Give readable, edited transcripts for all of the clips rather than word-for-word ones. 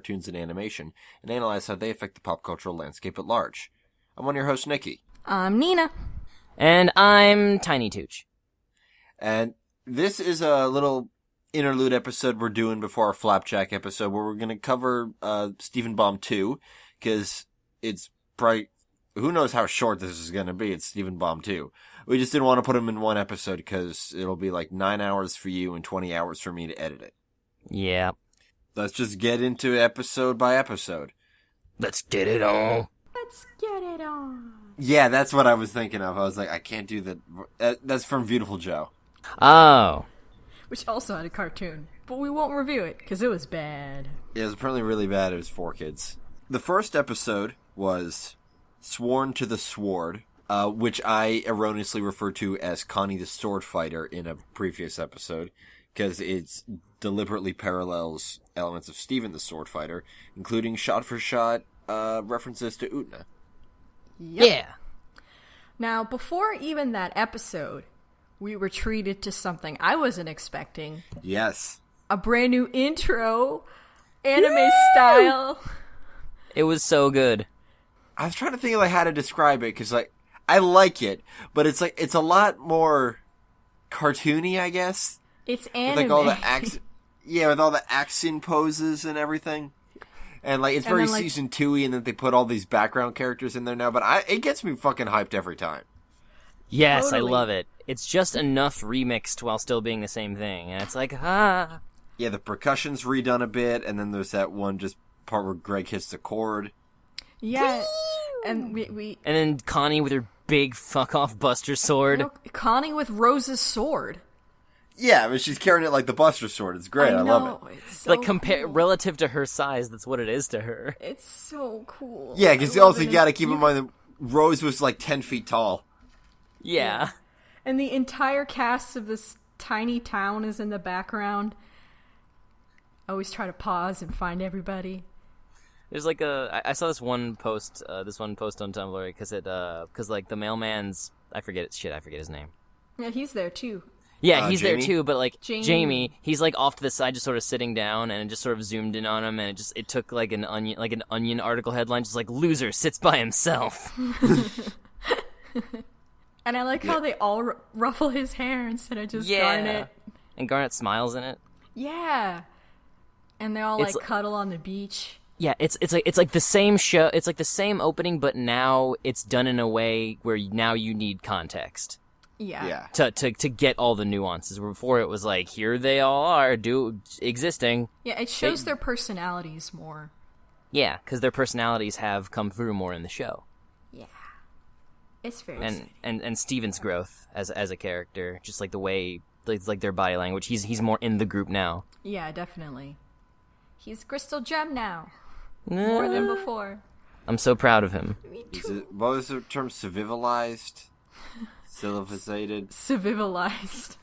cartoons and animation, and analyze how they affect the pop cultural landscape at large. I'm one of your hosts, Nikki. I'm Nina. And I'm Tiny Tooch. And this is a little interlude episode we're doing before our Flapjack episode, where we're going to cover Stephen Bomb 2, because it's probably... Who knows how short this is going to be? It's Stephen Bomb 2. We just didn't want to put them in one episode because it'll be like 9 hours for you and 20 hours for me to edit it. Yeah. Let's just get into episode by episode. Let's get it on. Let's get it on. Yeah, that's what I was thinking of. I was like, I can't do that. That's from Beautiful Joe. Oh. Which also had a cartoon, but we won't review it because it was bad. Yeah, it was apparently really bad. It was for kids. The first episode was Sworn to the Sword, which I erroneously referred to as Connie the Sword Fighter in a previous episode, because it deliberately parallels elements of Stephen the Sword Fighter, including shot-for-shot references to Utna. Yep. Yeah. Now, before even that episode, we were treated to something I wasn't expecting. Yes. A brand new intro, anime style. It was so good. I was trying to think of like how to describe it, because like I like it, but it's like it's a lot more cartoony, I guess. It's anime. With like all the with all the action poses and everything, and like it's very then, like, season 2-y, and then they put all these background characters in there now. But it gets me fucking hyped every time. Yes, Totally. I love it. It's just enough remixed while still being the same thing. And it's like, Yeah, the percussion's redone a bit, and then there's that one just part where Greg hits the chord. Yeah, and we And then Connie with her big fuck-off Buster sword. Connie with Rose's sword. Yeah, I mean, she's carrying it like the Buster Sword. It's great. I love it. It's so Like, compare cool. relative to her size, that's what it is to her. It's so cool. Yeah, because I love also it. you got to keep in mind that Rose was like 10 feet tall. Yeah. And the entire cast of this tiny town is in the background. I always try to pause and find everybody. There's like I saw this one post on Tumblr, because like the mailman's, I forget his name. Yeah, he's there too. Yeah, he's Jamie? there too, but like Jamie. Jamie, he's like off to the side, just sort of sitting down, and it just sort of zoomed in on him, and it took like an onion article headline, just like loser sits by himself. And I like how they all ruffle his hair instead of just Garnet. And Garnet smiles in it. Yeah. And they all It's like cuddle on the beach. Yeah, it's like the same show. It's like the same opening, but now it's done in a way where now you need context Yeah. to get all the nuances. Where before it was like, here they all are, existing. Yeah, it shows their personalities more. Yeah, because their personalities have come through more in the show. Yeah. It's very exciting. And Steven's growth as a character, just like the way, like their body language. He's more in the group now. Yeah, definitely. He's Crystal Gem now. More than before. I'm so proud of him. Me Is too. it, what was the term? Civilized? Civilized? Civilized.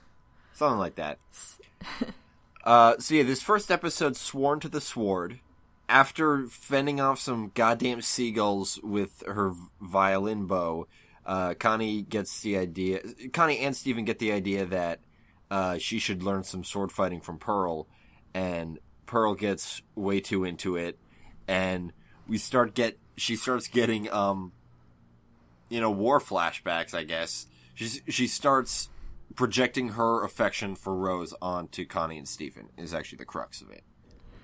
Something like that. So yeah, this first episode, Sworn to the Sword, after fending off some goddamn seagulls with her violin bow, Connie and Steven get the idea that she should learn some sword fighting from Pearl, and Pearl gets way too into it, and she starts getting war flashbacks, I guess. She starts projecting her affection for Rose onto Connie and Steven is actually the crux of it.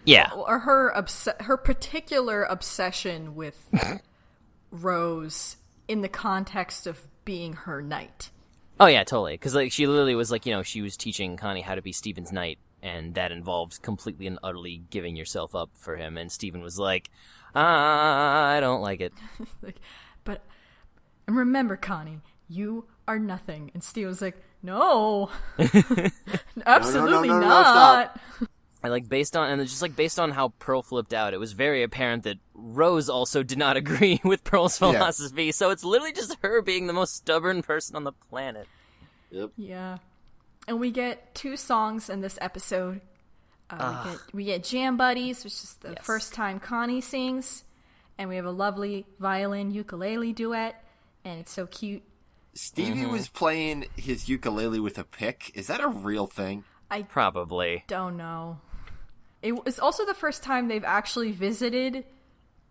Yeah. Or her particular obsession with Rose in the context of being her knight. Oh yeah, totally. Because like she literally was like, she was teaching Connie how to be Steven's knight, and that involved completely and utterly giving yourself up for him. And Steven was like, I don't like it. And remember, Connie, you are nothing. And Steve was like, no, absolutely no, not. stop. And based on how Pearl flipped out, it was very apparent that Rose also did not agree with Pearl's philosophy. Yeah. So it's literally just her being the most stubborn person on the planet. Yep. Yeah. And we get 2 songs in this episode. We get Jam Buddies, which is the first time Connie sings. And we have a lovely violin ukulele duet. And it's so cute. Stevie was playing his ukulele with a pick. Is that a real thing? I Probably. don't know. It was also the first time they've actually visited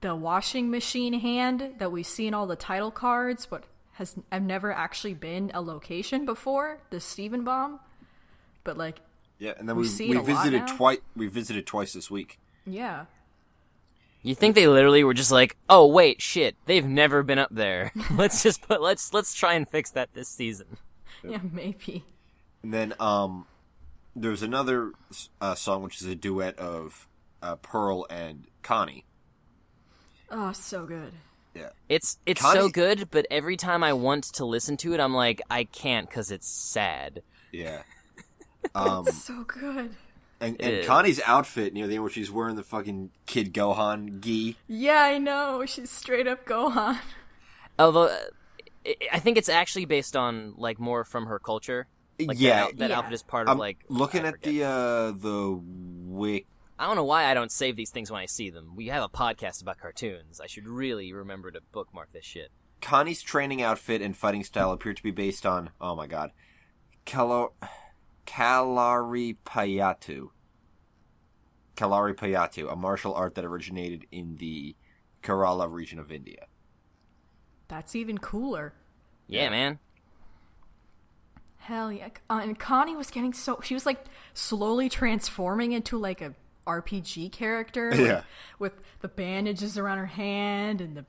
the washing machine hand that we see in all the title cards, but I've never actually been a location before, the Steven Bomb. But like, yeah, and then we visited twice. We visited twice this week. Yeah. You think they literally were just like, oh wait, shit, they've never been up there. Let's try and fix that this season. Yeah, maybe. And then there's another song which is a duet of Pearl and Connie. Oh, so good. Yeah, it's Connie... so good, but every time I want to listen to it, I'm like, I can't because it's sad. Yeah. It's so good. And Connie's outfit, you know, the one where she's wearing the fucking Kid Gohan gi. Yeah, I know. She's straight up Gohan. Although, I think it's actually based on, like, more from her culture. Like, that outfit is part of, like... looking at the wick. I don't know why I don't save these things when I see them. We have a podcast about cartoons. I should really remember to bookmark this shit. Connie's training outfit and fighting style appear to be based on, oh my god, Kalaripayattu, a martial art that originated in the Kerala region of India. That's even cooler. Yeah, man. Hell yeah. And Connie was getting she was like slowly transforming into like a RPG character. Yeah. With the bandages around her hand and the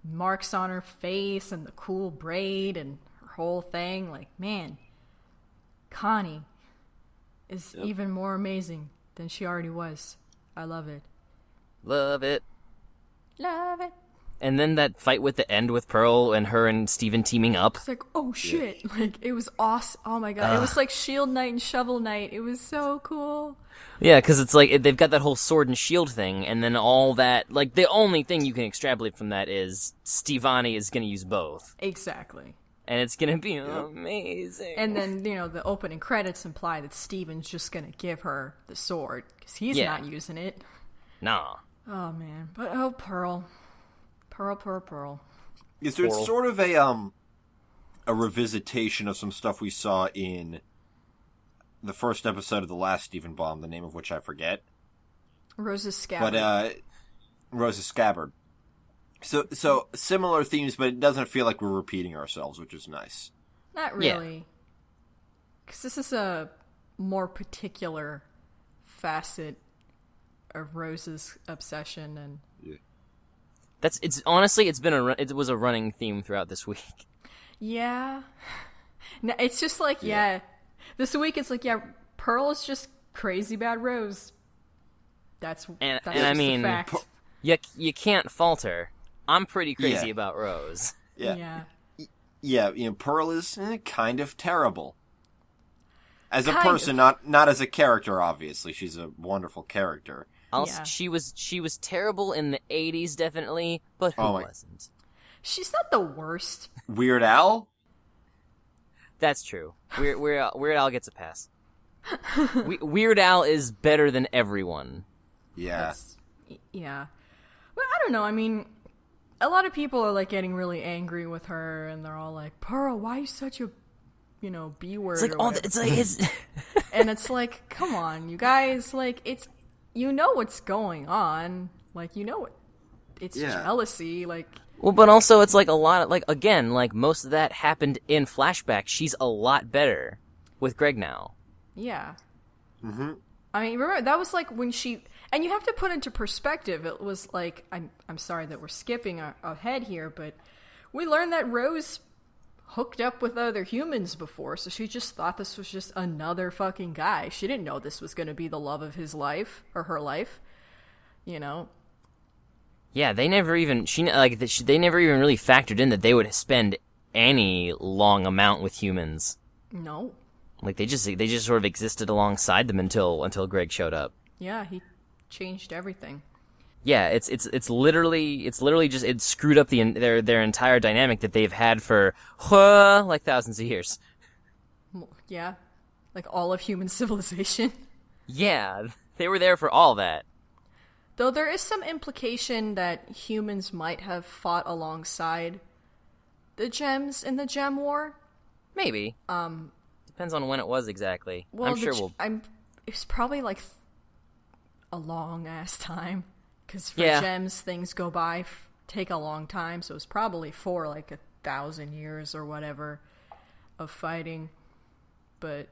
marks on her face and the cool braid and her whole thing. Like, man, Connie is even more amazing than she already was. I love it. Love it. Love it. And then that fight with the end with Pearl and her and Steven teaming up. It's like, oh shit. Yeah. Like, it was awesome. Oh my god. It was like Shield Knight and Shovel Knight. It was so cool. Yeah, because it's like, they've got that whole sword and shield thing, and then all that, like, the only thing you can extrapolate from that is Stevani is going to use both. Exactly. And it's going to be amazing. And then, you know, the opening credits imply that Steven's just going to give her the sword, because he's not using it. Nah. Oh, man. But, oh, Pearl. Pearl. Is there sort of a revisitation of some stuff we saw in the first episode of the last Steven Bomb, the name of which I forget? Rose's Scabbard. But, Rose's Scabbard. So similar themes, but it doesn't feel like we're repeating ourselves, which is nice. Not really. Because this is a more particular facet of Rose's obsession and... Yeah. It was a running theme throughout this week. Yeah. No, it's just like, this week it's like, Pearl is just crazy about Rose. That's I mean, the fact. You can't falter. I'm pretty crazy about Rose. Yeah, you know, Pearl is kind of terrible. As a person, not as a character, obviously. She's a wonderful character. Also, she was terrible in the 80s, definitely, but who wasn't? She's not the worst. Weird Al? That's true. Weird Al gets a pass. Weird Al is better than everyone. Yeah. Yeah. But I don't know, I mean, a lot of people are, like, getting really angry with her, and they're all like, Pearl, why are you such a, you know, B-word? It's like, it's and it's like, come on, you guys, like, it's... You know what's going on. Like, you know it's jealousy, like... Well, but also it's like a lot of, like, again, like, most of that happened in flashback. She's a lot better with Greg now. Yeah. Mm-hmm. I mean, remember, that was like when she... And you have to put into perspective, it was like... I'm sorry that we're skipping ahead here, but we learned that Rose hooked up with other humans before, so she just thought this was just another fucking guy. She didn't know this was going to be the love of his life, or her life, you know? Yeah, they never even they never even really factored in that they would spend any long amount with humans. No. Like they just sort of existed alongside them until Greg showed up. Yeah, he changed everything. Yeah, it's literally just it screwed up their entire dynamic that they've had for like thousands of years. Yeah, like all of human civilization. Yeah, they were there for all that. Though there is some implication that humans might have fought alongside the gems in the Gem War. Maybe. Depends on when it was exactly. Well, I'm sure it's probably like a long ass time. Because for Yeah. gems, things go by, take a long time. So it's probably for like 1,000 years or whatever of fighting. But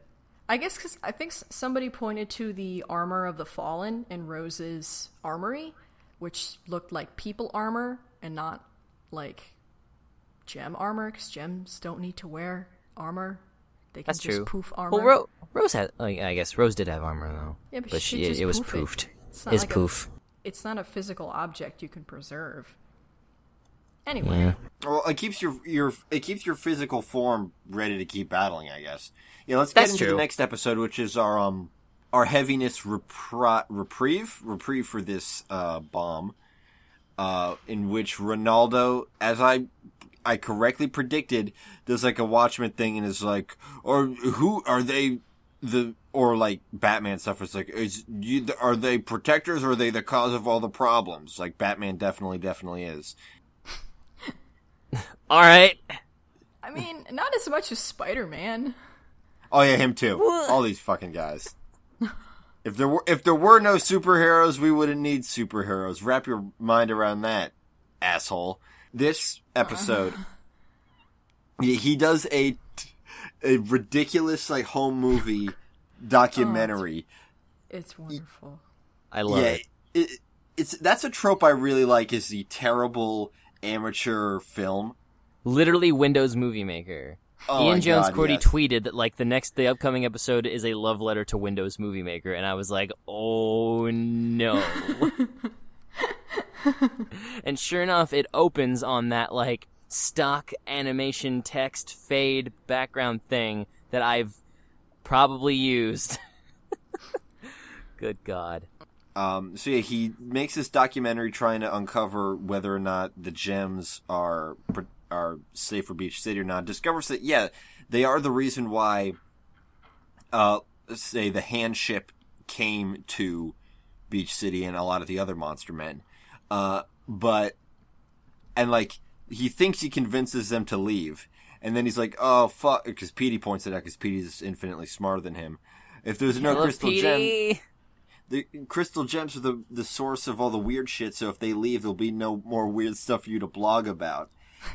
I guess because I think somebody pointed to the armor of the Fallen in Rose's armory, which looked like people armor and not like gem armor, because gems don't need to wear armor. They can That's just true. poof armor. Well, Rose had. I guess Rose did have armor though. Yeah, but she just it was poof it. poofed. It's not It's like poof. It's not a physical object you can preserve. Anyway, Yeah. Well, it keeps your physical form ready to keep battling, I guess. Yeah, let's get That's into true. the next episode, which is our heaviness reprieve for this bomb, in which Ronaldo, as I correctly predicted, does like a Watchmen thing and is like, or who are they? Or like Batman stuff is like, are they protectors or are they the cause of all the problems? Like Batman definitely is. All right. I mean, not as much as Spider-Man. Oh yeah, him too. All these fucking guys. If there were no superheroes, we wouldn't need superheroes. Wrap your mind around that, asshole. This episode, he does a ridiculous like home movie documentary. It's wonderful. I love it. That's a trope I really like. Is the terrible amateur film. Literally Windows Movie Maker. Oh Ian my Jones God, Cordy yes. tweeted that like the upcoming episode is a love letter to Windows Movie Maker, and I was like, oh no. And sure enough, it opens on that like stock animation text fade background thing that I've probably used. Good God. So yeah, he makes this documentary trying to uncover whether or not the gems are safe for Beach City or not. Discovers that yeah, they are the reason why, say the hand ship came to Beach City and a lot of the other monster men. But like he thinks he convinces them to leave, and then he's like, oh fuck, because Petey points it out because Petey's infinitely smarter than him. If there's no crystal gem. The crystal gems are the source of all the weird shit, so if they leave, there'll be no more weird stuff for you to blog about.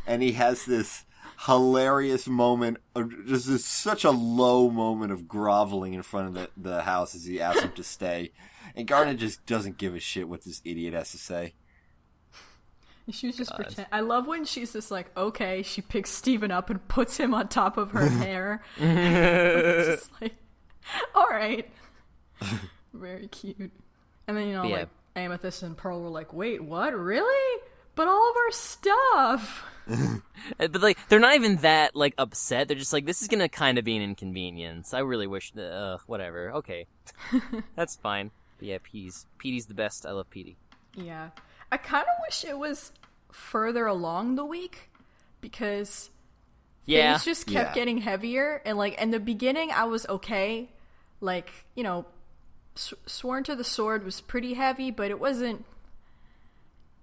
And he has this hilarious moment, such a low moment of groveling in front of the house as he asks him to stay. And Garnet just doesn't give a shit what this idiot has to say. She was just pretend. I love when she's just like, okay, she picks Steven up and puts him on top of her hair. It's just like, all right. Very cute. And then, Yeah. like, Amethyst and Pearl were like, wait, what? Really? But all of our stuff! But like, they're not even that like upset. They're just like, this is gonna kind of be an inconvenience. I really wish. Whatever. Okay, that's fine. But yeah, Petey's the best. I love Petey. Yeah. I kind of wish it was further along the week, because things just kept getting heavier. And, like, in the beginning, I was okay. Like, you know, Sworn to the Sword was pretty heavy, but it wasn't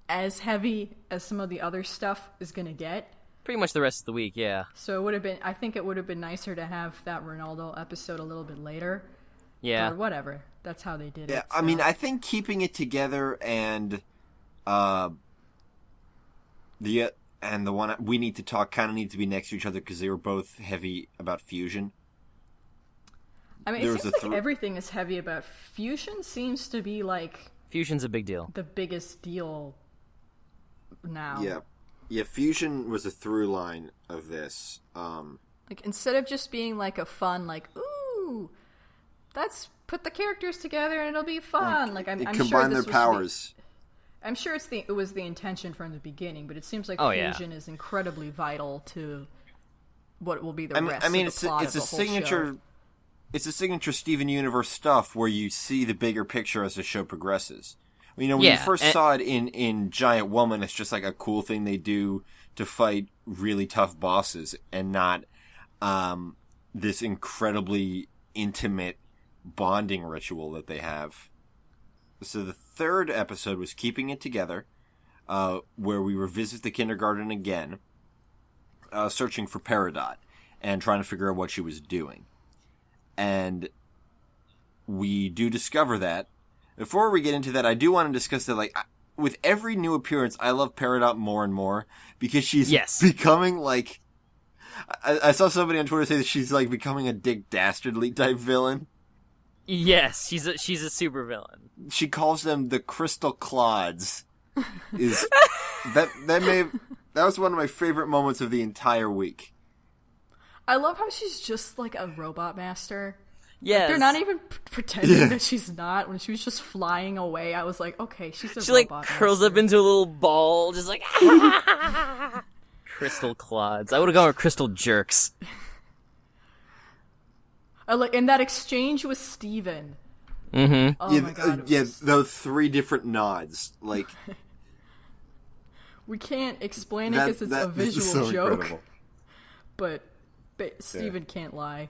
as heavy as some of the other stuff is gonna get. Pretty much the rest of the week, yeah. So it would have been, I think it would have been nicer to have that Ronaldo episode a little bit later. Yeah. Or whatever. That's how they did it. Yeah, So. I mean, I think keeping it together and the one we need to talk kind of need to be next to each other because they were both heavy about fusion. I mean, it seems like everything is heavy about fusion. Seems to be like Fusion's a big deal. the biggest deal now. Yeah. Fusion was a through line of this. Like, instead of just being like a fun, like, ooh, let's put the characters together and it'll be fun. Like, I'm combine sure their powers. I'm sure it was the intention from the beginning, but it seems like Oh, yeah. fusion is incredibly vital to what will be the rest I mean, of the plot it's of a the whole signature. show. It's a signature Steven Universe stuff where you see the bigger picture as the show progresses. You know, when you Yeah, first saw it in Giant Woman, it's just like a cool thing they do to fight really tough bosses and not this incredibly intimate bonding ritual that they have. So the third episode was Keeping It Together, where we revisit the kindergarten again, searching for Peridot and trying to figure out what she was doing. And we do discover that Before we get into that, I do want to discuss that, like, with every new appearance, I love Peridot more and more, because she's becoming, like... I saw somebody on Twitter say that she's, like, becoming a Dick Dastardly type villain. Yes, she's a super villain. She calls them the Crystal Clods. That was one of my favorite moments of the entire week. I love how she's just like a robot master. Yes. They're not even pretending that she's not. When she was just flying away, I was like, okay, she's a robot She, like, curls master. up into a little ball, just like... Crystal Clods. I would have gone with Crystal Jerks. In that exchange with Steven. Mm-hmm. Oh my god. Those 3 different nods. Like... We can't explain it because it's a visual joke. Incredible. But Steven can't lie.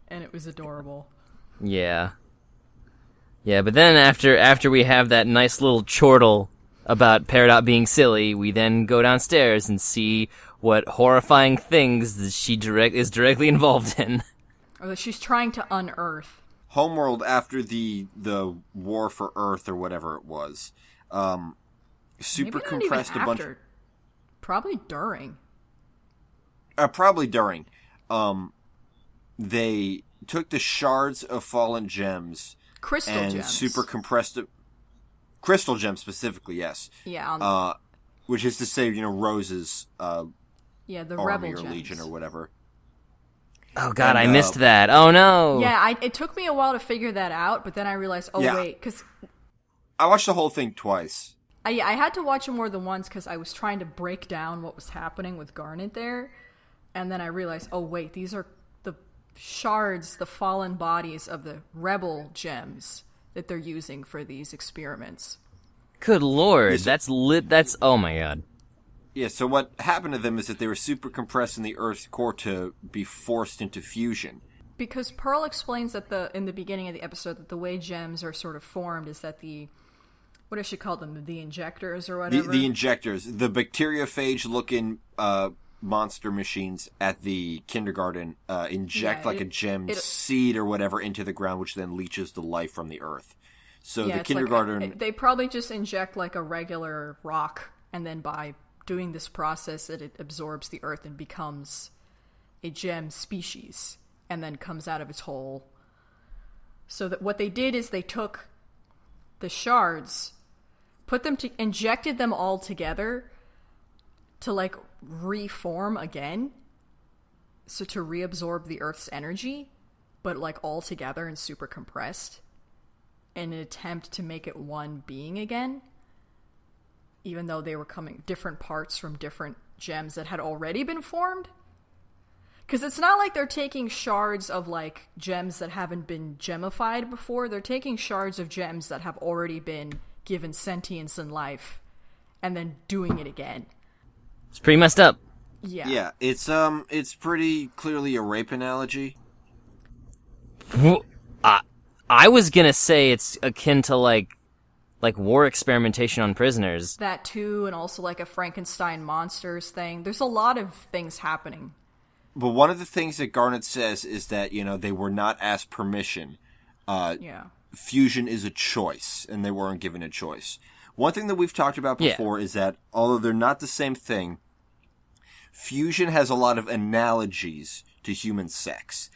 And it was adorable. Yeah. Yeah, but then after we have that nice little chortle about Peridot being silly, we then go downstairs and see what horrifying things that she is directly involved in. Or that she's trying to unearth. Homeworld, after the war for Earth or whatever it was, super Maybe not compressed even a bunch. after. Probably during. Probably during. They took the shards of fallen gems Crystal and gems. super compressed it. Crystal gems specifically, yes. Yeah. Which is to say, Rose's the army rebel or gems. legion or whatever. Oh god, And, I missed that. Oh no. Yeah, it took me a while to figure that out, but then I realized, wait, because I watched the whole thing twice. I had to watch it more than once because I was trying to break down what was happening with Garnet there, and then I realized, wait, these are the shards, the fallen bodies of the rebel gems that they're using for these experiments. Good lord, Yes. that's lit. That's oh my god. Yeah, so what happened to them is that they were super compressed in the Earth's core to be forced into fusion. Because Pearl explains that in the beginning of the episode that the way gems are sort of formed is that what does she call them? The injectors or whatever? The injectors, the bacteriophage-looking monster machines at the kindergarten inject a gem seed or whatever into the ground, which then leaches the life from the Earth. So the kindergarten... they probably just inject like a regular rock, and then by doing this process, it absorbs the Earth and becomes a gem species, and then comes out of its hole. So that what they did is they took the shards, injected them all together to like reform again, so to reabsorb the Earth's energy, but like all together and super compressed, in an attempt to make it one being again, even though they were coming different parts from different gems that had already been formed. Because it's not like they're taking shards of like gems that haven't been gemified before. They're taking shards of gems that have already been given sentience and life, and then doing it again. It's pretty messed up. Yeah. Yeah, it's pretty clearly a rape analogy. I was gonna say it's akin to like war experimentation on prisoners. That too, and also like a Frankenstein monsters thing. There's a lot of things happening. But one of the things that Garnet says is that, they were not asked permission. Fusion is a choice, and they weren't given a choice. One thing that we've talked about before is that, although they're not the same thing, fusion has a lot of analogies to human sex.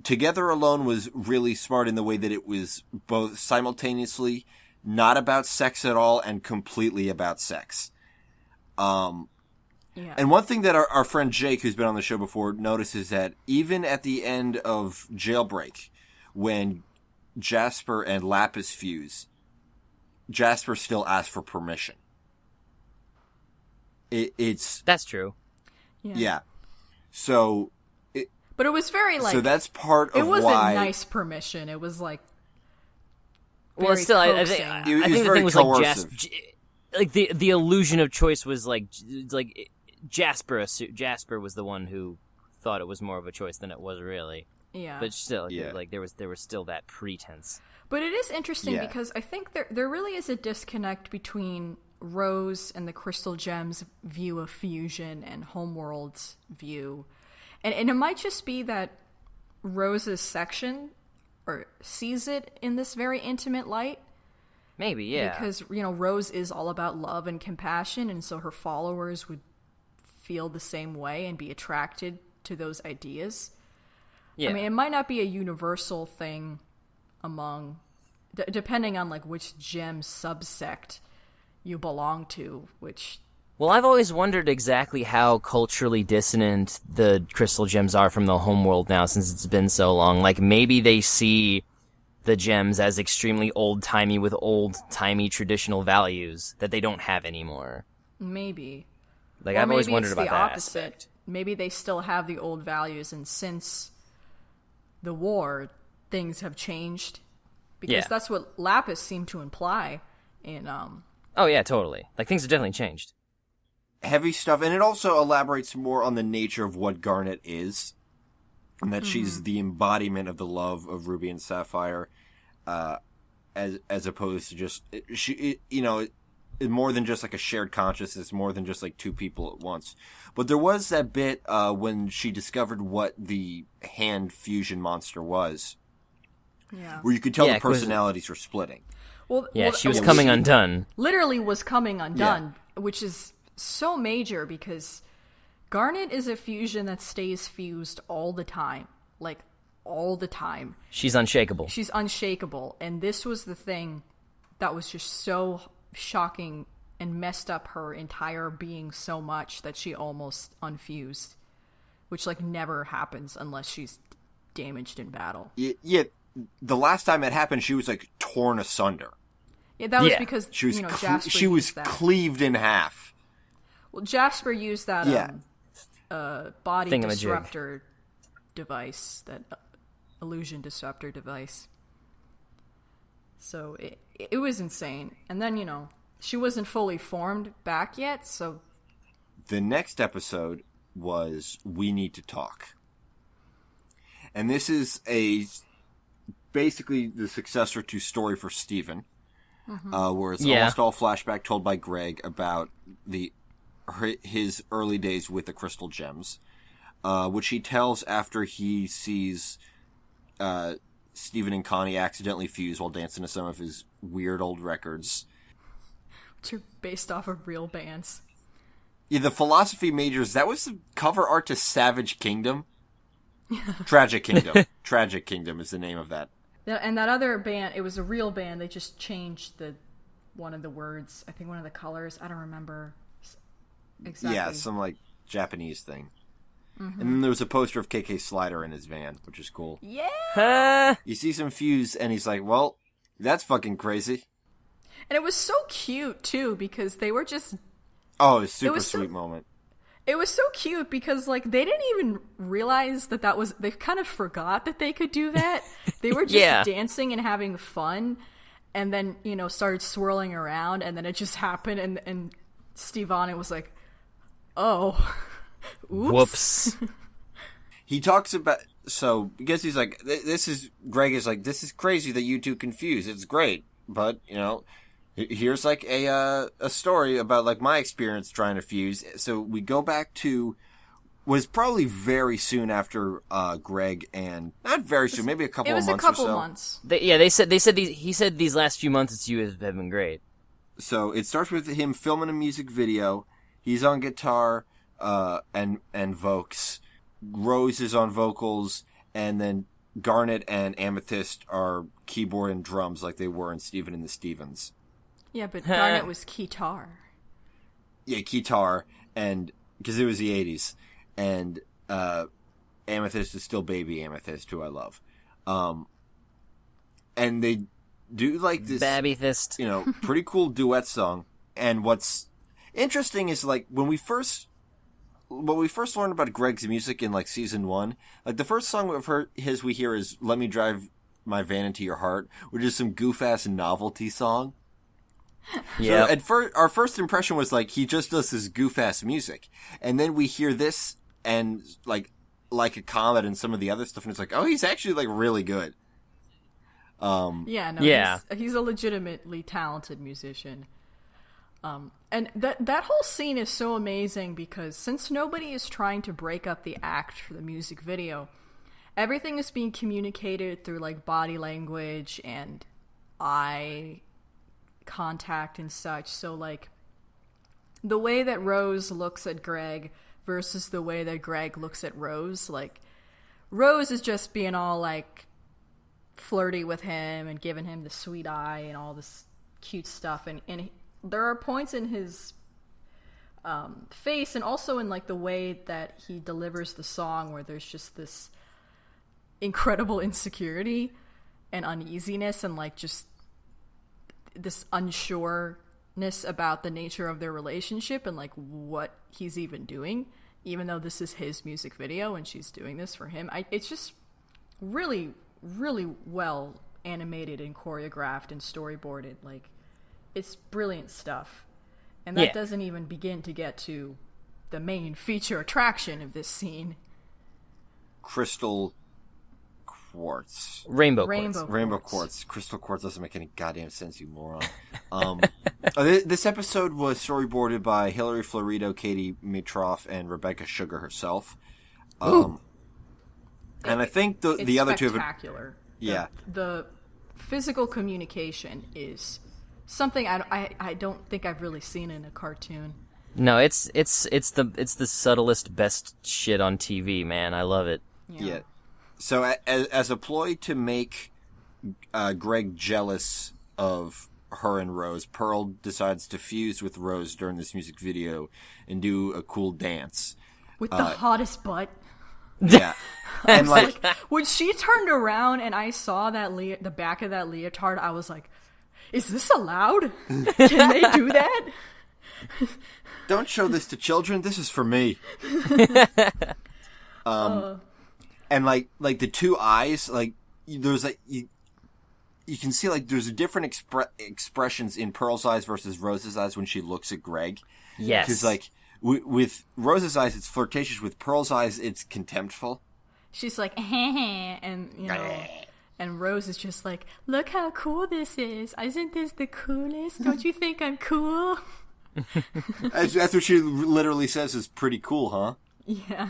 Together Alone was really smart in the way that it was both simultaneously not about sex at all and completely about sex. And one thing that our friend Jake, who's been on the show before, notices that even at the end of Jailbreak, when Jasper and Lapis fuse, Jasper still asks for permission. That's true. Yeah. So... But it was very like... So that's part of why... It wasn't nice permission. It was like... Well, still, I think the thing was coercive. like the illusion of choice was like Jasper was the one who thought it was more of a choice than it was really. Yeah. But still, like there was still that pretense. But it is interesting because I think there really is a disconnect between Rose and the Crystal Gems view of fusion and Homeworld's view. And it might just be that Rose's section or sees it in this very intimate light. Maybe, yeah. Because, Rose is all about love and compassion, and so her followers would feel the same way and be attracted to those ideas. Yeah. I mean, it might not be a universal thing among, depending on, like, which gem subsect you belong to, which... Well, I've always wondered exactly how culturally dissonant the crystal gems are from the homeworld now, since it's been so long. Like, maybe they see the gems as extremely old-timey with old-timey traditional values that they don't have anymore. Maybe. Like, Or I've always maybe wondered it's about the that opposite. aspect. Maybe they still have the old values, and since the war, things have changed. Because that's what Lapis seemed to imply in... Oh, yeah, totally. Like, things have definitely changed. Heavy stuff, and it also elaborates more on the nature of what Garnet is, and that she's the embodiment of the love of Ruby and Sapphire, as opposed to just more than just like a shared consciousness, more than just like two people at once. But there was that bit when she discovered what the hand fusion monster was, where you could tell the personalities were splitting. She was coming undone. Literally was coming undone, which is so major because Garnet is a fusion that stays fused all the time. Like, all the time. She's unshakable. She's unshakable. And this was the thing that was just so shocking and messed up her entire being so much that she almost unfused. Which, like, never happens unless she's damaged in battle. Yeah, the last time it happened, she was, like, torn asunder. Yeah, that was because, she was Jasper she was used that. Cleaved in half. Well, Jasper used that body Thingamajig. disruptor device, that illusion disruptor device. So it was insane. And then, she wasn't fully formed back yet, so... The next episode was We Need to Talk. And this is basically the successor to Story for Steven, where it's almost all flashback told by Greg about his early days with the crystal gems, which he tells after he sees Steven and Connie accidentally fuse while dancing to some of his weird old records. Which are based off of real bands. Yeah, the philosophy majors, that was the cover art to Savage Kingdom. Tragic Kingdom. Tragic Kingdom is the name of that. And that other band, it was a real band, they just changed one of the words, I think one of the colors, I don't remember exactly. Yeah, some, like, Japanese thing. And then there was a poster of KK Slider in his van, which is cool. Yeah! You see some fuse, and he's like, well, that's fucking crazy. And it was so cute, too, because they were just... Oh, a super sweet moment. It was so cute because, like, they didn't even realize that was... They kind of forgot that they could do that. They were just dancing and having fun, and then, started swirling around, and then it just happened, and Steve Onnet was like, oh... Oops. He talks about, so, because he's like, Greg is like, this is crazy that you two confuse. It's great. But, here's like a story about like my experience trying to fuse. So we go back to, was probably very soon after, Greg and, not very soon, maybe a couple of months or so. It was a couple months. He said these last few months it's you have been great. So it starts with him filming a music video. He's on guitar, and Vokes. Rose is on vocals, and then Garnet and Amethyst are keyboard and drums like they were in Steven and the Stevens. Yeah, but Garnet was keytar. Yeah, keytar, and because it was the 80s. And Amethyst is still baby Amethyst, who I love. And they do like this, Babythist. Pretty cool duet song. And what's interesting is like when we first learned about Greg's music in like season 1, like the first song we hear is "Let Me Drive My Van Into Your Heart," which is some goof ass novelty song. Yeah. So our first impression was like he just does this goof ass music, and then we hear this and like a Comet and some of the other stuff, and it's like, oh, he's actually like really good. He's a legitimately talented musician. And that whole scene is so amazing because since nobody is trying to break up the act for the music video, everything is being communicated through like body language and eye contact and such. So like the way that Rose looks at Greg versus the way that Greg looks at Rose, like Rose is just being all like flirty with him and giving him the sweet eye and all this cute stuff, and there are points in his face and also in like the way that he delivers the song where there's just this incredible insecurity and uneasiness and like just this unsureness about the nature of their relationship and like what he's even doing, even though this is his music video and she's doing this for him. It's just really, really well animated and choreographed and storyboarded. Like, it's brilliant stuff. And that doesn't even begin to get to the main feature attraction of this scene. Crystal quartz. Rainbow quartz. Crystal quartz doesn't make any goddamn sense, you moron. This episode was storyboarded by Hilary Florido, Katie Mitroff, and Rebecca Sugar herself. And I think the other two have spectacular. Yeah. The physical communication is something I don't think I've really seen in a cartoon. No, it's the subtlest, best shit on TV, man. I love it. Yeah. So as a ploy to make Greg jealous of her and Rose, Pearl decides to fuse with Rose during this music video and do a cool dance with the hottest butt. Yeah. And like when she turned around and I saw that the back of that leotard, I was like, is this allowed? Can they do that? Don't show this to children. This is for me. And like the two eyes, like there's like you can see like there's different expressions in Pearl's eyes versus Rose's eyes when she looks at Greg. Yes. Because like with Rose's eyes, it's flirtatious. With Pearl's eyes, it's contemptful. She's like, and you know. And Rose is just like, look how cool this is. Isn't this the coolest? Don't you think I'm cool? That's what she literally says is pretty cool, huh? Yeah.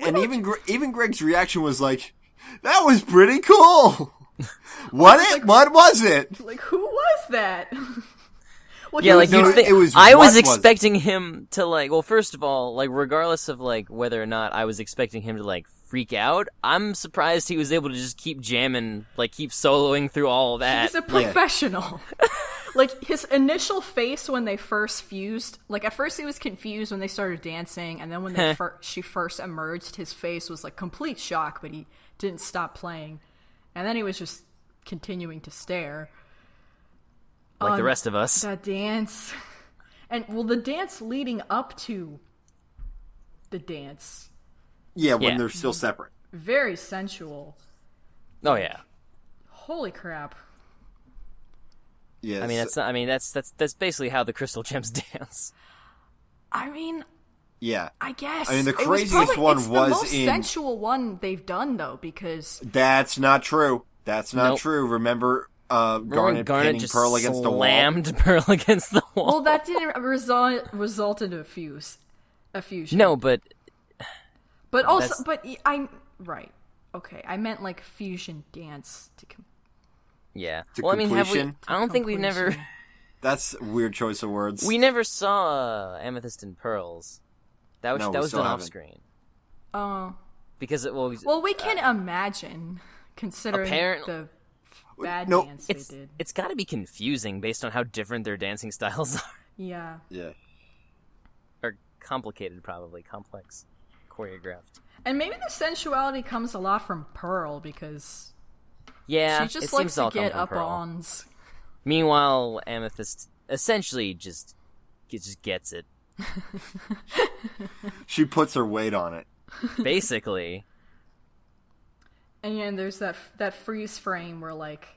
And even Greg's reaction was like, that was pretty cool. What was it? Like, who was that? Yeah, like I was expecting him to like. Well, first of all, like regardless of like whether or not I was expecting him to like freak out, I'm surprised he was able to just keep jamming, like keep soloing through all of that. He's a professional. Like his initial face when they first fused, like at first he was confused when they started dancing, and then when she first emerged, his face was like complete shock, but he didn't stop playing, and then he was just continuing to stare. Like the rest of us. That dance. And, well, the dance leading up to the dance. Yeah, when they're still separate. Very sensual. Oh, yeah. Holy crap. Yeah. I mean, that's basically how the Crystal Gems dance. I mean... Yeah. I guess. I mean, the craziest one was the most sensual one they've done, though, because... That's not true. That's not true. Remember... Garnet just Pearl against the wall. Slammed Pearl against the wall. Well, that didn't result in a fusion. No, but also, I'm right. Okay, I meant like fusion dance to. To well, I mean, I don't think we've never. That's a weird choice of words. We never saw Amethyst and Pearls. That was done off screen. Oh. Because well, we can imagine, considering the bad dance they did. It's got to be confusing based on how different their dancing styles are. Yeah. Yeah. Or complicated, probably. Complex. Choreographed. And maybe the sensuality comes a lot from Pearl, because she just likes to get up-ons. Meanwhile, Amethyst essentially just gets it. She puts her weight on it. Basically. And there's that freeze frame where, like,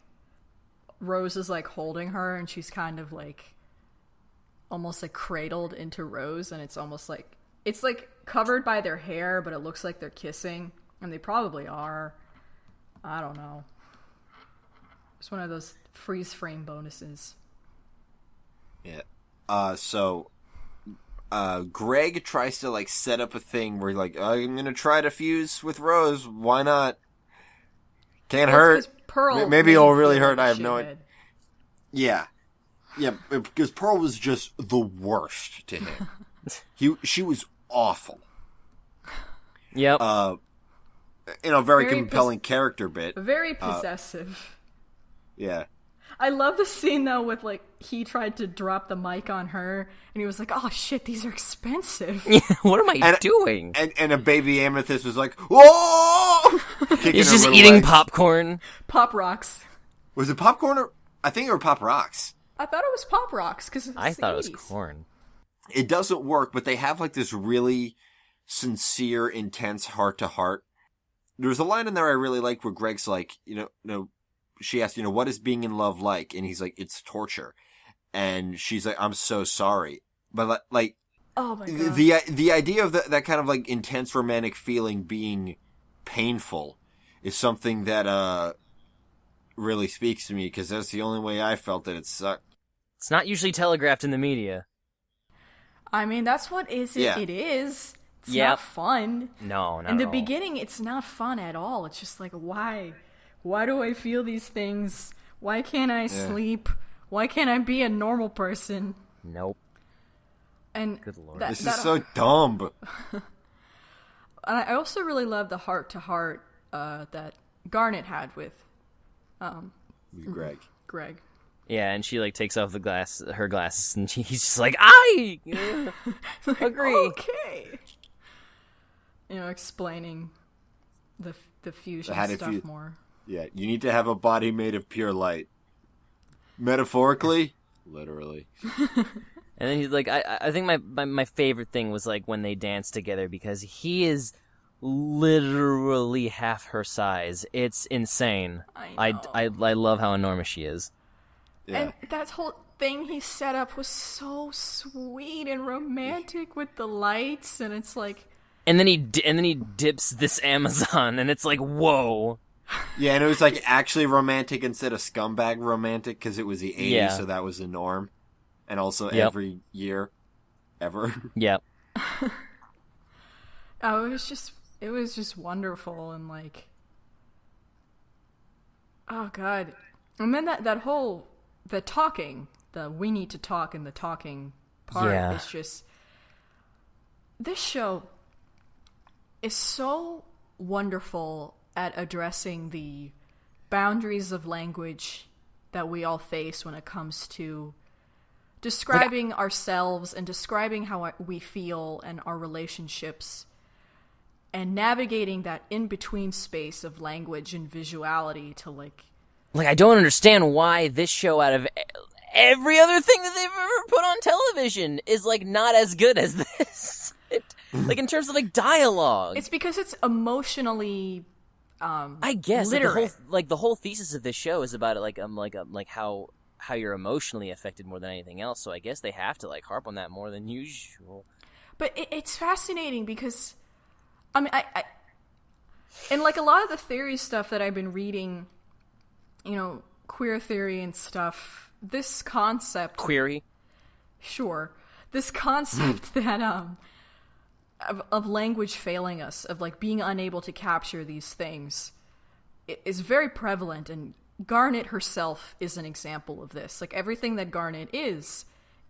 Rose is, like, holding her, and she's kind of, like, almost, like, cradled into Rose, and it's almost like... It's, like, covered by their hair, but it looks like they're kissing, and they probably are. I don't know. It's one of those freeze frame bonuses. Yeah. So, Greg tries to like set up a thing where like I'm gonna try to fuse with Rose. Why not? Can't hurt. Maybe it'll really hurt. I have no idea. Yeah, because Pearl was just the worst to him. She was awful. Yep. Very compelling character bit. Very possessive. Yeah. I love the scene though with like he tried to drop the mic on her and he was like, "Oh shit, these are expensive." Yeah, what am I doing? And a baby Amethyst was like, "Whoa!" He's just eating legs. Popcorn. Pop Rocks. Was it popcorn or I think it were Pop Rocks. I thought it was Pop Rocks because I thought it was corn. It doesn't work, but they have like this really sincere, intense heart-to-heart. There's a line in there I really like where Greg's like, she asked, what is being in love like? And he's like, it's torture. And she's like, I'm so sorry. But like, oh my God. The idea of that kind of like intense romantic feeling being painful is something that really speaks to me because that's the only way I felt that it sucked. It's not usually telegraphed in the media. I mean, that's what it is. It's not fun. No, not in the at all. beginning, it's not fun at all. It's just like, why? Why do I feel these things? Why can't I sleep? Why can't I be a normal person? Nope. And good Lord. This is so dumb. And I also really love the heart-to-heart that Garnet had with Greg. Yeah, and she like takes off her glasses, and he's just like, I agree. Okay. Explaining the fusion stuff more. Yeah, you need to have a body made of pure light. Metaphorically, literally. And then he's like, I think my favorite thing was like when they dance together because he is literally half her size. It's insane. I know. I love how enormous she is. Yeah. And that whole thing he set up was so sweet and romantic with the lights, and it's like. And then he dips this Amazon, and it's like, whoa. Yeah, and it was like actually romantic instead of scumbag romantic because it was the 80s, so that was the norm, and also every year, ever. Yep. Oh, it was just wonderful, and like, oh God, and then that whole. The talking, we need to talk in the talking part is just... This show is so wonderful at addressing the boundaries of language that we all face when it comes to describing ourselves and describing how we feel and our relationships and navigating that in-between space of language and visuality to like... Like, I don't understand why this show, out of every other thing that they've ever put on television, is, like, not as good as this. Like, in terms of, like, dialogue. It's because it's emotionally, I guess. literate. The whole thesis of this show is about it, how you're emotionally affected more than anything else, so I guess they have to, like, harp on that more than usual. But it's fascinating because, I mean, I and, like, a lot of the theory stuff that I've been reading... queer theory and stuff, this concept... Query? Sure. This concept that, of language failing us, of, like, being unable to capture these things, is very prevalent, and Garnet herself is an example of this. Like, everything that Garnet is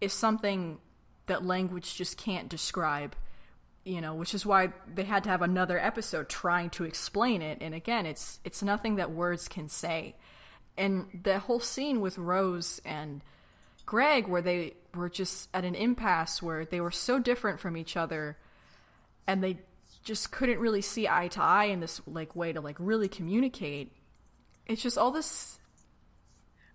something that language just can't describe, which is why they had to have another episode trying to explain it, and again, it's nothing that words can say. And the whole scene with Rose and Greg, where they were just at an impasse where they were so different from each other, and they just couldn't really see eye to eye in this like way to like really communicate. It's just all this.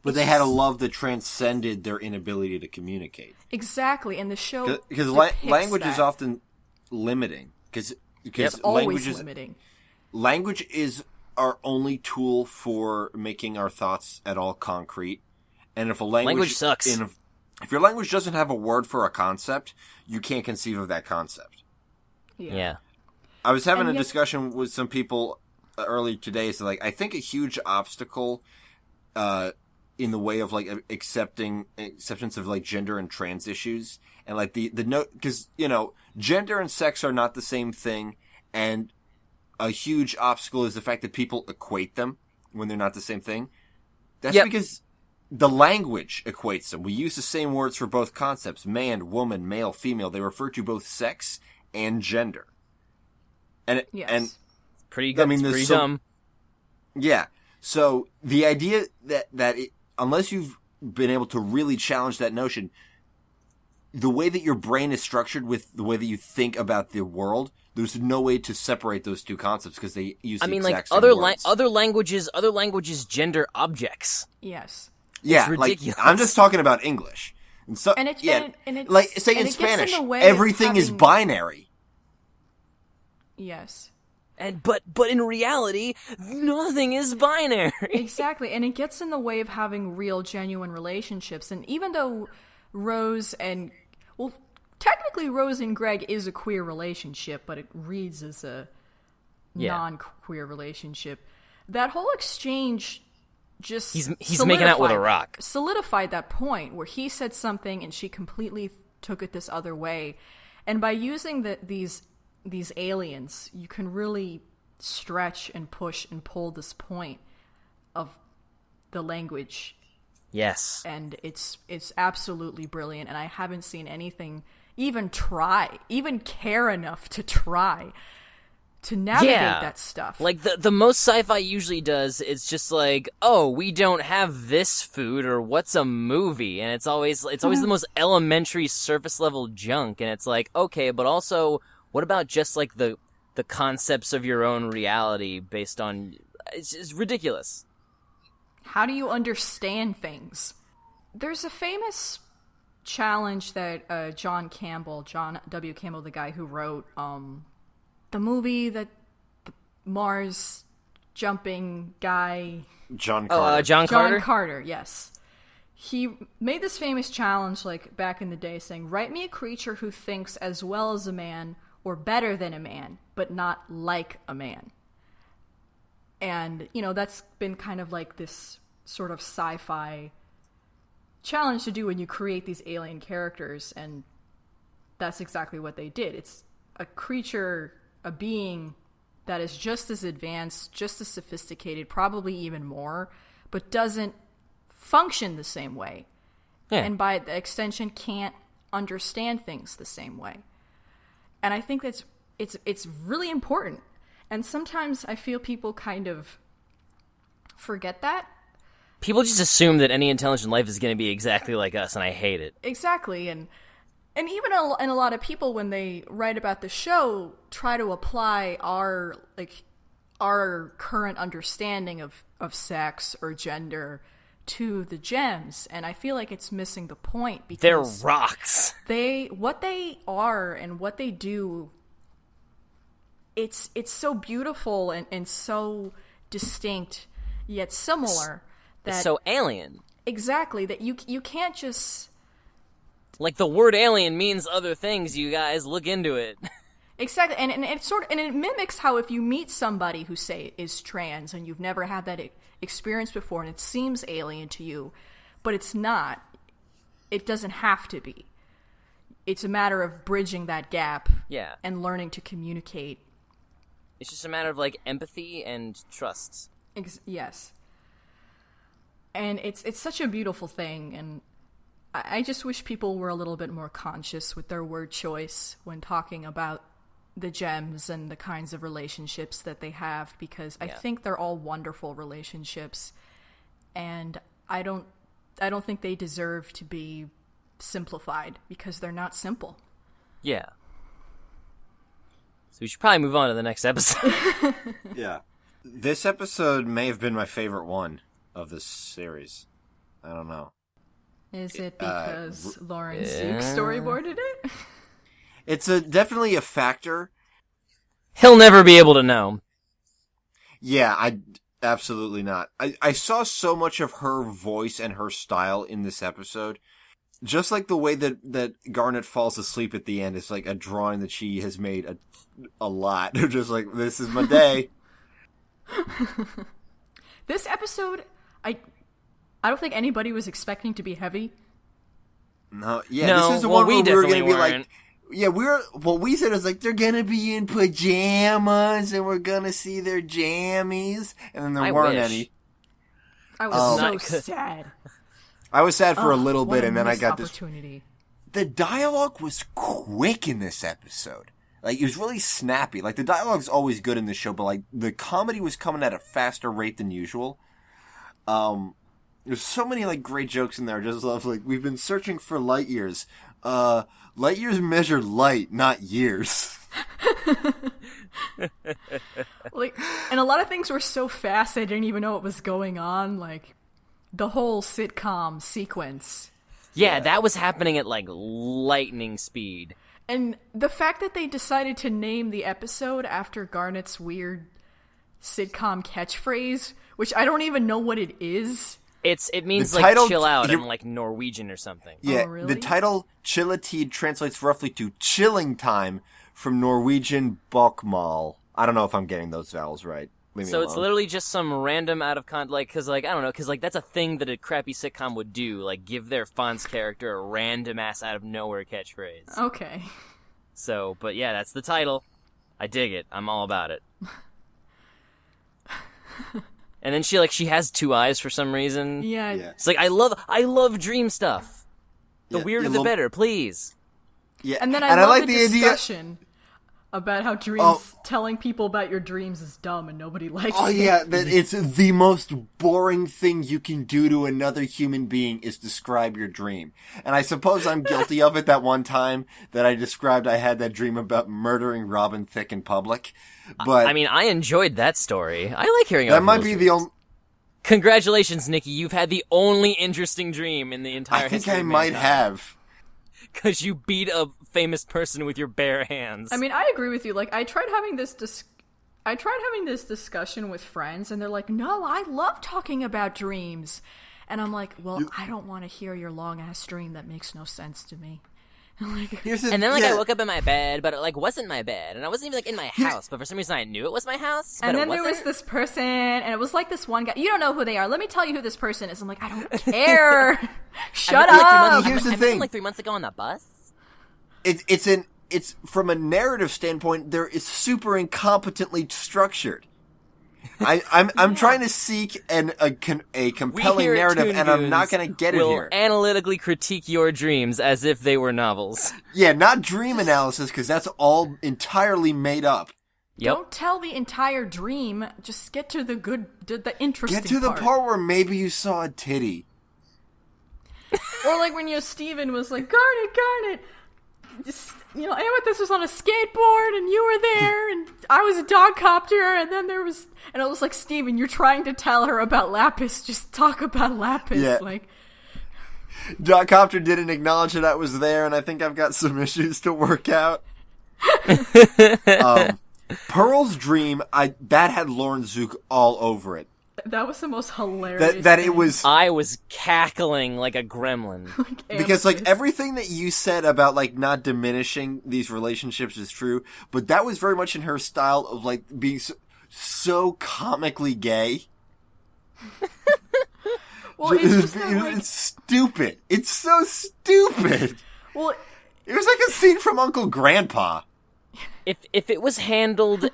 But they had a love that transcended their inability to communicate. Exactly, and the show because language is often limiting. Because always limiting. Language is our only tool for making our thoughts at all concrete. And if a language sucks. If your language doesn't have a word for a concept, you can't conceive of that concept. Yeah. I was having a discussion with some people earlier today. So, like, I think a huge obstacle in the way of like acceptance of like gender and trans issues, and like the note, because gender and sex are not the same thing, and a huge obstacle is the fact that people equate them when they're not the same thing. That's because the language equates them. We use the same words for both concepts: man, woman, male, female. They refer to both sex and gender. And and pretty good. It's pretty dumb. Yeah. So the idea that unless you've been able to really challenge that notion, the way that your brain is structured with the way that you think about the world, there's no way to separate those two concepts because they use the exact same words. Other languages gender objects. Yes. Yeah, it's ridiculous. I'm just talking about English. And so, and it's like say in Spanish, everything is binary. Yes. But in reality, nothing is binary. Exactly, and it gets in the way of having real, genuine relationships. And even though technically Rose and Greg is a queer relationship, but it reads as a non-queer relationship. That whole exchange just he's making out with a rock. Solidified that point where he said something and she completely took it this other way. And by using these aliens, you can really stretch and push and pull this point of the language. Yes. And it's absolutely brilliant, and I haven't seen anything even care enough to try to navigate that stuff. Like the most sci-fi usually does is just like, oh, we don't have this food, or what's a movie, and it's always the most elementary surface level junk, and it's like, okay, but also what about just like the concepts of your own reality based on it's ridiculous. How do you understand things? There's a famous challenge that John W. Campbell, the guy who wrote the movie that the Mars jumping guy... John Carter. John Carter? John Carter, yes. He made this famous challenge like back in the day saying, write me a creature who thinks as well as a man or better than a man, but not like a man. And, that's been kind of like this sort of sci-fi challenge to do when you create these alien characters, and that's exactly what they did. It's a creature, a being that is just as advanced, just as sophisticated, probably even more, but doesn't function the same way. Yeah. And by the extension can't understand things the same way. And I think that's it's really important. And sometimes I feel people kind of forget that. People just assume that any intelligent life is going to be exactly like us, and I hate it. Exactly, and even in a lot of people, when they write about the show, try to apply our current understanding of sex or gender to the gems, and I feel like it's missing the point because they're rocks. What they are and what they do, it's so beautiful and so distinct yet similar. It's so alien. Exactly, that you can't just... Like, the word alien means other things, you guys. Look into it. Exactly, and it mimics how if you meet somebody who, say, is trans, and you've never had that experience before, and it seems alien to you, but it's not. It doesn't have to be. It's a matter of bridging that gap and learning to communicate. It's just a matter of, like, empathy and trust. Yes. And it's such a beautiful thing, and I just wish people were a little bit more conscious with their word choice when talking about the gems and the kinds of relationships that they have, because I think they're all wonderful relationships, and I don't think they deserve to be simplified because they're not simple. Yeah. So we should probably move on to the next episode. Yeah. This episode may have been my favorite one of this series. I don't know. Is it because Lauren Zook storyboarded it? It's definitely a factor. He'll never be able to know. Yeah, absolutely not. I saw so much of her voice and her style in this episode. Just like the way that Garnet falls asleep at the end is like a drawing that she has made a lot. Just like, this is my day. This episode, I don't think anybody was expecting to be heavy. No, yeah, No, this is the well, one we where we were going to definitely be like, weren't. yeah, what we said is like, they're going to be in pajamas and we're going to see their jammies. And then there I weren't wish. any. I was Not so good. sad. I was sad for a little What bit a and then I missed got this. opportunity. The dialogue was quick in this episode. Like, it was really snappy. Like, the dialogue's always good in this show, but, like, the comedy was coming at a faster rate than usual. There's so many, like, great jokes in there. I just love, like, we've been searching for light years. Light years measure light, not years. Like, and a lot of things were so fast I didn't even know what was going on. Like, the whole sitcom sequence. Yeah, that was happening at like lightning speed. And the fact that they decided to name the episode after Garnet's weird sitcom catchphrase, which I don't even know what it is. It means The like title- chill out you- in like Norwegian or something. Yeah, Oh, really? the title Chilletid translates roughly to chilling time from Norwegian bokmal. I don't know if I'm getting those vowels right. Leave me So it's alone. literally just some random out of like, cause like, I don't know, cause like that's a thing that a crappy sitcom would do, like give their Fonz character a random ass out of nowhere catchphrase. Okay. So, but yeah, that's the title. I dig it. I'm all about it. And then she has two eyes for some reason. Yeah. Yeah. It's like, I love dream stuff. The Yeah, weirder you the love- better, please. Yeah, And then I love like the idea. discussion about how dreams, Oh. telling people about your dreams is dumb and nobody likes Oh it. yeah, that it's the most boring thing you can do to another human being is describe your dream. And I suppose I'm guilty of it that one time that I described I had that dream about murdering Robin Thicke in public. But I mean, I enjoyed that story. I like hearing that other might people's be dreams. the only. Congratulations, Nikki. You've had the only interesting dream in the entire I think history I of might have. Because you beat a famous person with your bare hands. I mean, I agree with you. Like, I tried having this discussion with friends, and they're like, "No, I love talking about dreams," and I'm like, "Well, I don't want to hear your long ass dream that makes no sense to me." Here's the, and then, like, yeah, I woke up in my bed, but it, like, wasn't my bed. And I wasn't even, like, in my house. But for some reason, I knew it was my house. But And it then there was wasn't. this person, and it was like this one guy. You don't know who they are. Let me tell you who this person is. I'm like, I don't care. Shut I met them, like, 3 up. months- Here's the I met thing. them, like 3 months ago on the bus. it's from a narrative standpoint, there is super incompetently structured. I'm trying to seek a compelling We here at narrative, Toon and I'm not Goons going to get it will here. analytically critique your dreams as if they were novels. Yeah, not dream analysis, because that's all entirely made up. Yep. Don't tell the entire dream. Just get to the interesting Get to the part where maybe you saw a titty. Or like when Steven was like, Garnet, just, Amethyst was on a skateboard and you were there and I was a dog copter and it was like, Steven, you're trying to tell her about Lapis, just talk about Lapis. Yeah. Like, Doc Copter didn't acknowledge that I was there, and I think I've got some issues to work out. Pearl's dream, that had Lauren Zook all over it. that was the most hilarious That it thing. was... I was cackling like a gremlin. Because, like, Amethyst. everything that you said about, like, not diminishing these relationships is true, but that was very much in her style of, like, being so comically gay. Well, it's just that, like, It's stupid. It's so stupid. well, It was like a scene from Uncle Grandpa. If it was handled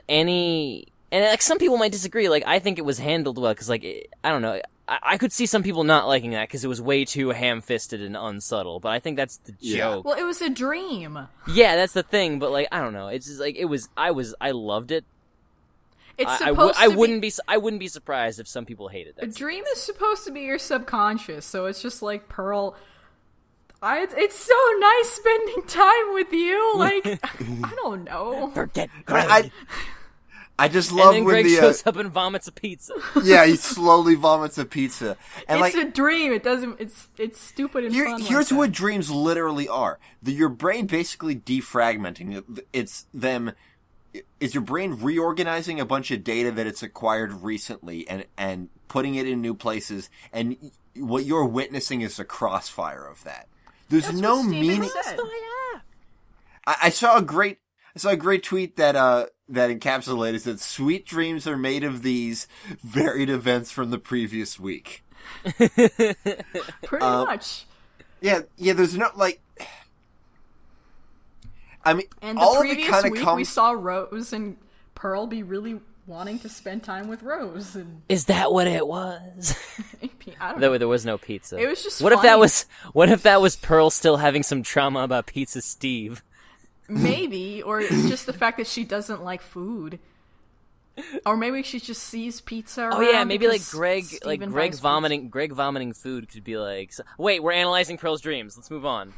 any, and like some people might disagree, like I think it was handled well because like I don't know, I could see some people not liking that because it was way too ham-fisted and unsubtle, but I think that's the Yeah. joke. well, it was a dream. Yeah, that's the thing, but like I don't know, it's just like I loved it. It's I supposed to wouldn't be surprised if some people hated A that. dream is supposed to be your subconscious, so it's just like Pearl. It's so nice spending time with you. Like, I don't know. Forget I, Greg. I just And love then when Greg the shows up and vomits a pizza. yeah, he slowly vomits a pizza, and It's like a dream. It doesn't. It's stupid and fun. here's like what that. dreams literally are: your brain basically defragmenting. It's your brain reorganizing a bunch of data that it's acquired recently and putting it in new places, and what you're witnessing is a crossfire of that. There's That's no what Steven meaning. said. I saw a great tweet that that encapsulate is that sweet dreams are made of these varied events from the previous week. Pretty much. Yeah, there's no, like... I mean, And all the of it previous kind of week, comes... we saw Rose and Pearl be really wanting to spend time with Rose. And Is that what it was? I don't know. There was no pizza. It was just What funny. if that was Pearl still having some trauma about Pizza Steve? Maybe, or it's just the fact that she doesn't like food. Or maybe she just sees pizza around. Oh yeah, maybe like Steven Greg buys vomiting food could be like, wait, we're analyzing Pearl's dreams. Let's move on.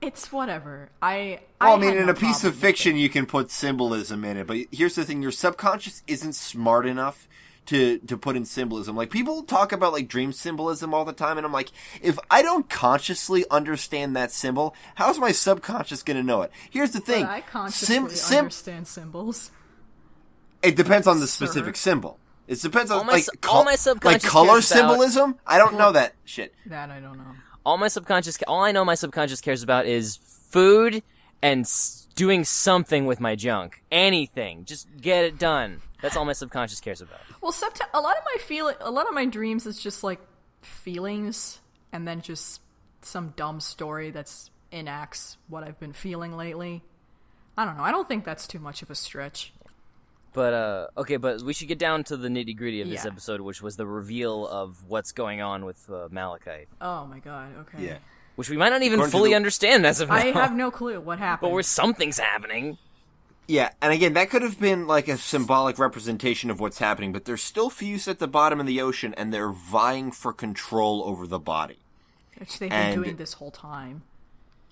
It's whatever. Well, I mean, had in no a piece problem of fiction, you can put symbolism in it, but here's the thing: your subconscious isn't smart enough to put in symbolism. Like, people talk about, like, dream symbolism all the time, and I'm like, if I don't consciously understand that symbol, how's my subconscious gonna know it? Here's the thing: But I consciously understand symbols. It depends on the Sir. specific symbol. It depends on all my subconscious like color cares about- symbolism. I don't know that shit. That I don't know. All I know my subconscious cares about is food and doing something with my junk. Anything. Just get it done. That's all my subconscious cares about. Well, a lot of my dreams is just like feelings, and then just some dumb story that's enacts what I've been feeling lately. I don't know. I don't think that's too much of a stretch. But, okay, but we should get down to the nitty-gritty of this Yeah. episode, which was the reveal of what's going on with Malachite. Oh my god. Okay. Yeah. Which we might not even According to fully the- understand as of now. I have no clue what happened. But where something's happening. Yeah, and again, that could have been like a symbolic representation of what's happening, but they're still fused at the bottom of the ocean, and they're vying for control over the body. Which they've been doing this whole time.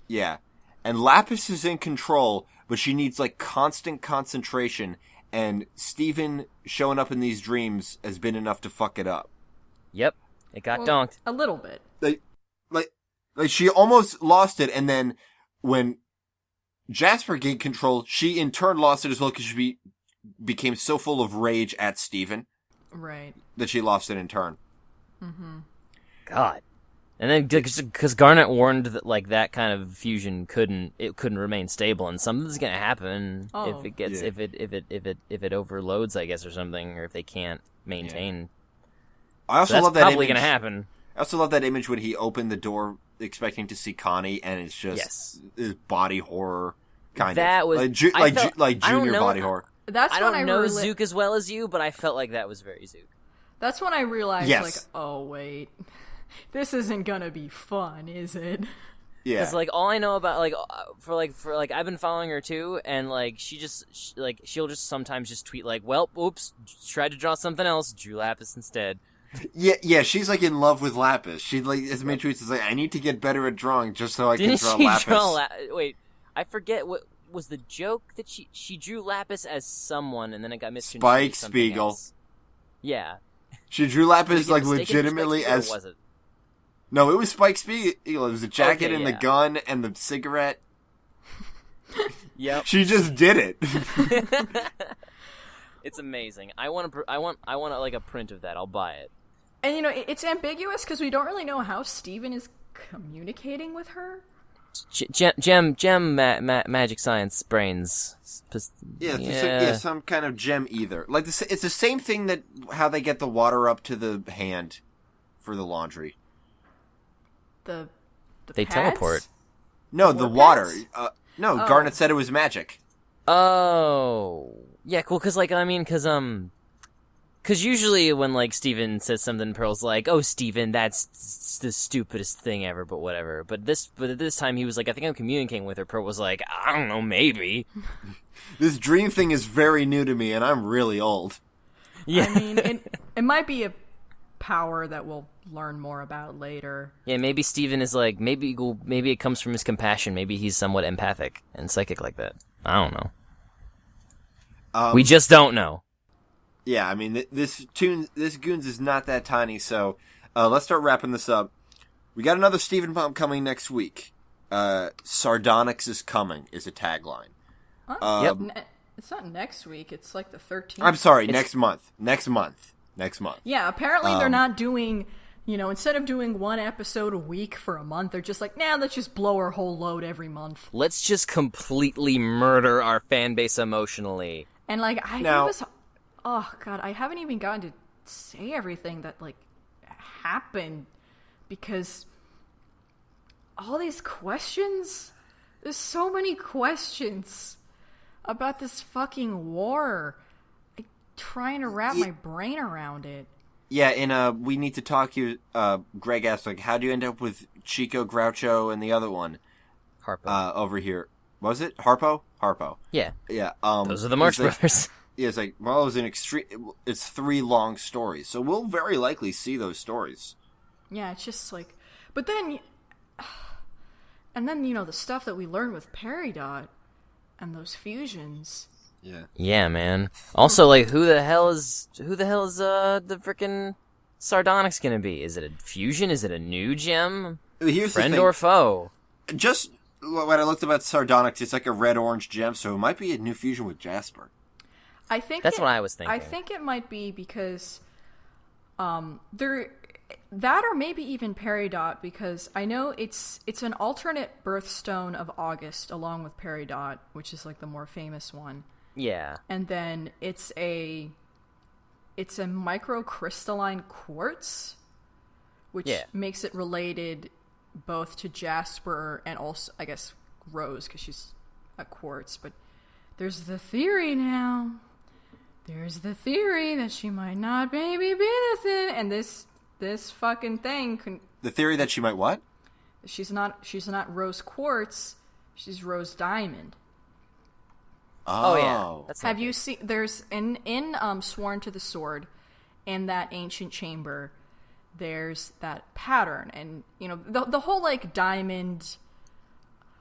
Yeah. And Lapis is in control, but she needs, like, constant concentration, and Steven showing up in these dreams has been enough to fuck it up. Yep, it got Well, donked. a little bit. Like she almost lost it, and then when Jasper gained control, she in turn lost it as well because she became so full of rage at Steven Right. that she lost it in turn. God. And then because Garnet warned that like that kind of fusion couldn't remain stable, and something's gonna happen if it gets if it overloads, I guess, or something, or if they can't maintain. I also That's love that probably image. gonna happen. I also love that image when he opened the door expecting to see Connie, and it's just his body horror kind That of was like I don't junior know- body horror. That's I when don't know Zook as well as you, but I felt like that was very Zook. That's when I realized, Yes. like, oh wait, this isn't gonna be fun, is it? Yeah, Because like all I know about for I've been following her too, and like she'll just sometimes just tweet like, well, oops, tried to draw something else, drew Lapis instead. yeah. She's like in love with Lapis. She like as many tweets is like, I need to get better at drawing just so I Didn't can draw she Lapis. draw wait, I forget what was the joke that she drew Lapis as someone, and then it got misconstrued. Spike as something Spiegel. else. Yeah. She drew Did Lapis we like get mistaken for Spike legitimately Spiegel, or as was it? no, it was Spike Spiegel. It was the jacket Okay, and yeah. the gun and the cigarette. Yep. She just did it. It's amazing. I want like a print of that. I'll buy it. And you know, it's ambiguous because we don't really know how Steven is communicating with her. Magic science brains. Some kind of gem either. Like it's the same thing that how they get the water up to the hand for the laundry. The They pads? teleport. No, the More water. pads? No, Oh. Garnet said it was magic. Oh, yeah, cool. Cause usually when like Steven says something, Pearl's like, "Oh, Steven, that's the stupidest thing ever." But whatever. But this time he was like, "I think I'm communicating with her." Pearl was like, "I don't know, maybe." This dream thing is very new to me, and I'm really old. Yeah, I mean, it might be a power that we'll learn more about later. yeah. Maybe Steven is like, maybe it comes from his compassion. Maybe he's somewhat empathic and psychic like that. I don't know. We just don't know. Yeah, I mean, this Goons is not that tiny, so let's start wrapping this up. We got another Steven bomb coming next week. Sardonyx is coming is a tagline. Yep. It's not next week. It's like the 13th. I'm sorry, next month. Next month. Yeah, apparently they're not doing, instead of doing one episode a week for a month, they're just like, nah, let's just blow our whole load every month. Let's just completely murder our fan base emotionally. And like, oh god, I haven't even gotten to say everything that like happened, because all these questions, there's so many questions about this fucking war. I'm trying to wrap my brain around it. Yeah, and we need to talk you. Greg asked, like, how do you end up with Chico, Groucho, and the other one? Harpo. Over here. What was it? Harpo? Harpo. Yeah. Yeah. Those are the Marx Brothers. Yeah, it's like, well, it's 3 long stories, so we'll very likely see those stories. Yeah, it's just like, but then, and then, the stuff that we learned with Peridot and those fusions. Yeah. Yeah, man. Also, like, who the hell is the frickin' Sardonyx gonna be? Is it a fusion? Is it a new gem? Here's Friend the thing. or foe? Just when I looked about Sardonyx, it's like a red-orange gem, so it might be a new fusion with Jasper. I think that's what I was thinking. I think it might be because that or maybe even Peridot, because I know it's an alternate birthstone of August along with Peridot, which is like the more famous one. Yeah. And then it's a microcrystalline quartz, which makes it related both to Jasper and also, I guess, Rose, because she's a quartz. But there's the theory now. There's the theory that she might not maybe be the thing, and this fucking thing. The theory that she might what? She's not Rose Quartz. She's Rose Diamond. Oh yeah. That's Have you seen? There's in Sworn to the Sword, in that ancient chamber, there's that pattern, and the whole like diamond.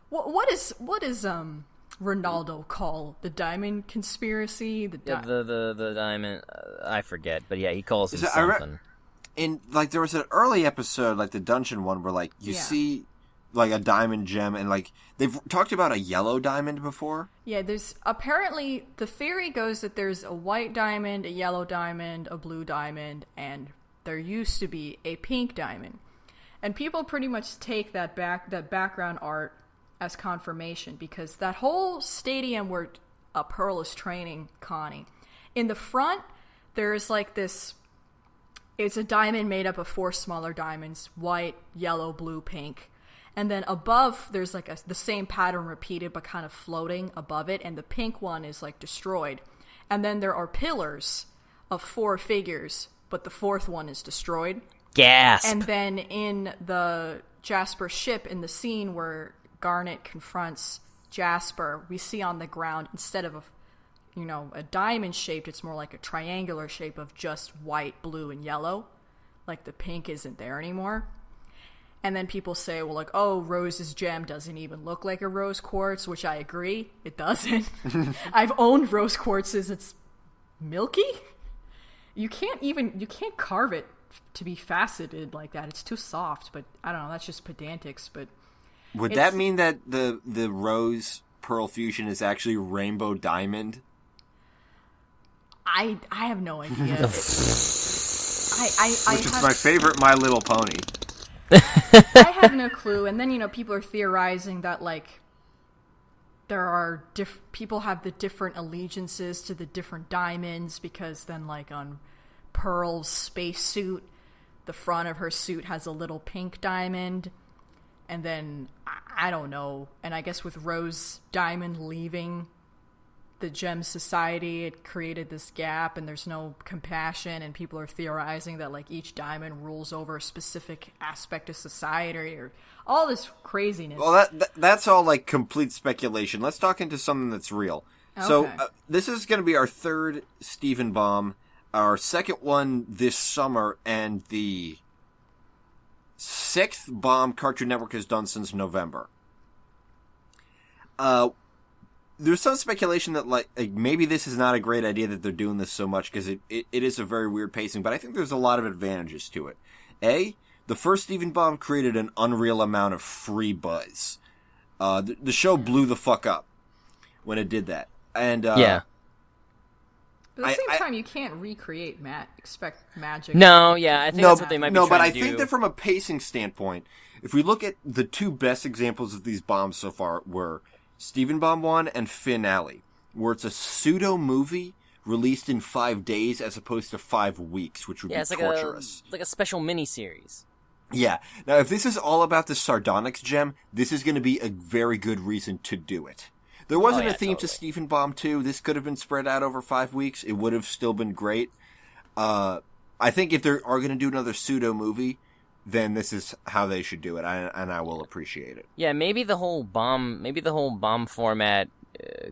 What is Ronaldo call the diamond conspiracy? The diamond. I forget, but yeah, he calls it something. In like there was an early episode, like the dungeon one, where like you see like a diamond gem, and like they've talked about a yellow diamond before. Yeah, there's apparently the theory goes that there's a white diamond, a yellow diamond, a blue diamond, and there used to be a pink diamond. And people pretty much take that background art as confirmation, because that whole stadium where Pearl is training Connie, in the front there's like this. It's a diamond made up of 4 smaller diamonds: white, yellow, blue, pink. And then above, there's like the same pattern repeated, but kind of floating above it. And the pink one is like destroyed. And then there are pillars of 4 figures, but the 4th one is destroyed. Gasp! And then in the Jasper ship, in the scene where Garnet confronts Jasper, we see on the ground, instead of a diamond shaped, it's more like a triangular shape of just white, blue, and yellow. Like the pink isn't there anymore. And then people say, well, like, oh, Rose's gem doesn't even look like a rose quartz, which I agree, it doesn't. I've owned rose quartzes. It's milky. You can't carve it to be faceted like that. It's too soft. But I don't know. That's just pedantics. But would that mean that the Rose Pearl fusion is actually rainbow diamond? I have no idea. Which is my favorite My Little Pony. I have no clue. And then, people are theorizing that, like, there are people have the different allegiances to the different diamonds, because then, like, on Pearl's spacesuit, the front of her suit has a little pink diamond. And then, I don't know. And I guess with Rose Diamond leaving the Gem Society, it created this gap, and there's no compassion, and people are theorizing that like each diamond rules over a specific aspect of society, or all this craziness. Well, that's all like complete speculation. Let's talk into something that's real. Okay. So this is going to be our 3rd Stephen Bomb, our 2nd one this summer, and the 6th bomb Cartoon Network has done since November. There's some speculation that like maybe this is not a great idea that they're doing this so much, because it is a very weird pacing, but I think there's a lot of advantages to it. The first Stephen Bomb created an unreal amount of free buzz. The show blew the fuck up when it did that. And the But at the same time, you can't recreate expect magic. No, yeah, I think that's what they might be trying to do. No, but I think that from a pacing standpoint, if we look at the two best examples of these bombs so far were Steven Bomb 1 and Finale, where it's a pseudo-movie released in 5 days as opposed to 5 weeks, which would be torturous. It's like a special mini-series. Yeah. Now, if this is all about the Sardonyx gem, this is going to be a very good reason to do it. There wasn't a theme to Stephen Bomb 2. This could have been spread out over 5 weeks. It would have still been great. I think if they are going to do another pseudo-movie, then this is how they should do it, and I will appreciate it. Yeah, maybe the whole bomb format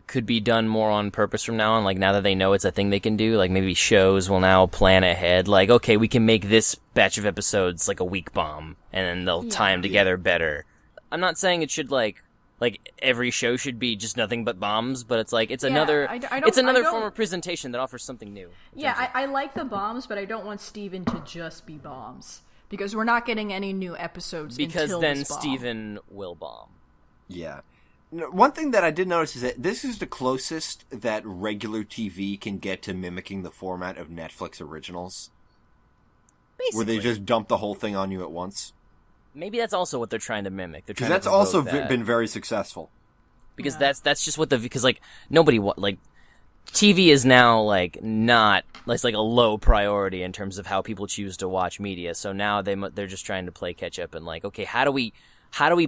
could be done more on purpose from now on. Like, now that they know it's a thing they can do, like maybe shows will now plan ahead. Like, okay, we can make this batch of episodes like a week bomb, and then they'll tie them together better. I'm not saying it should like every show should be just nothing but bombs, but it's like it's another form of presentation that offers something new. Yeah, I like the bombs, but I don't want Steven to just be bombs. Because we're not getting any new episodes until then this bomb. Steven will bomb. Yeah. One thing that I did notice is that this is the closest that regular TV can get to mimicking the format of Netflix originals. Basically. Where they just dump the whole thing on you at once. Maybe that's also what they're trying to mimic. Because that's also been very successful. Because that's just what because like nobody like TV is now like not it's like a low priority in terms of how people choose to watch media. So now they're just trying to play catch up and like, okay, how do we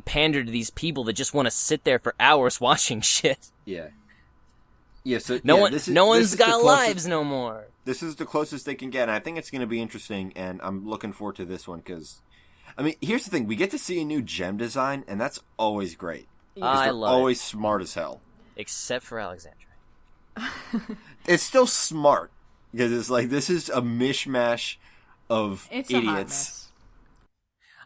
pander to these people that just want to sit there for hours watching shit? Yeah. Yeah. So no one's got lives no more. This is the closest they can get, and I think it's going to be interesting. And I'm looking forward to this one because, I mean, here's the thing: we get to see a new gem design, and that's always great. I love always smart as hell, except for Alexandra. It's still smart because it's like this is a mishmash of idiots. A hot mess.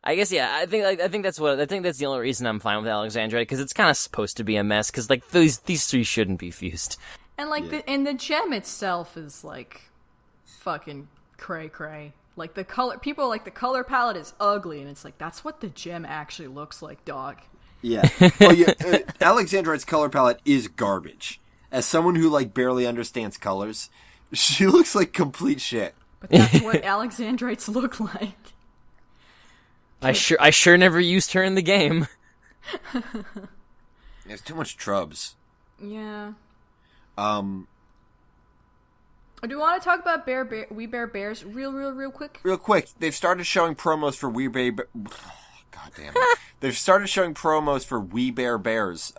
I guess I think that's the only reason I'm fine with Alexandra, because it's kind of supposed to be a mess, because like these three shouldn't be fused. And like the gem itself is like fucking cray. Like the color, people like the color palette is ugly, and it's like that's what the gem actually looks like, dog. Yeah. Well, Alexandra's color palette is garbage. As someone who like barely understands colors, she looks like complete shit. But that's what Alexandrites look like. I sure never used her in the game. There's too much trubs. Yeah. Do you want to talk about We Bare Bears real quick? Real quick. They've started showing promos for We Bare God damn it. They've started showing promos for We Bare Bears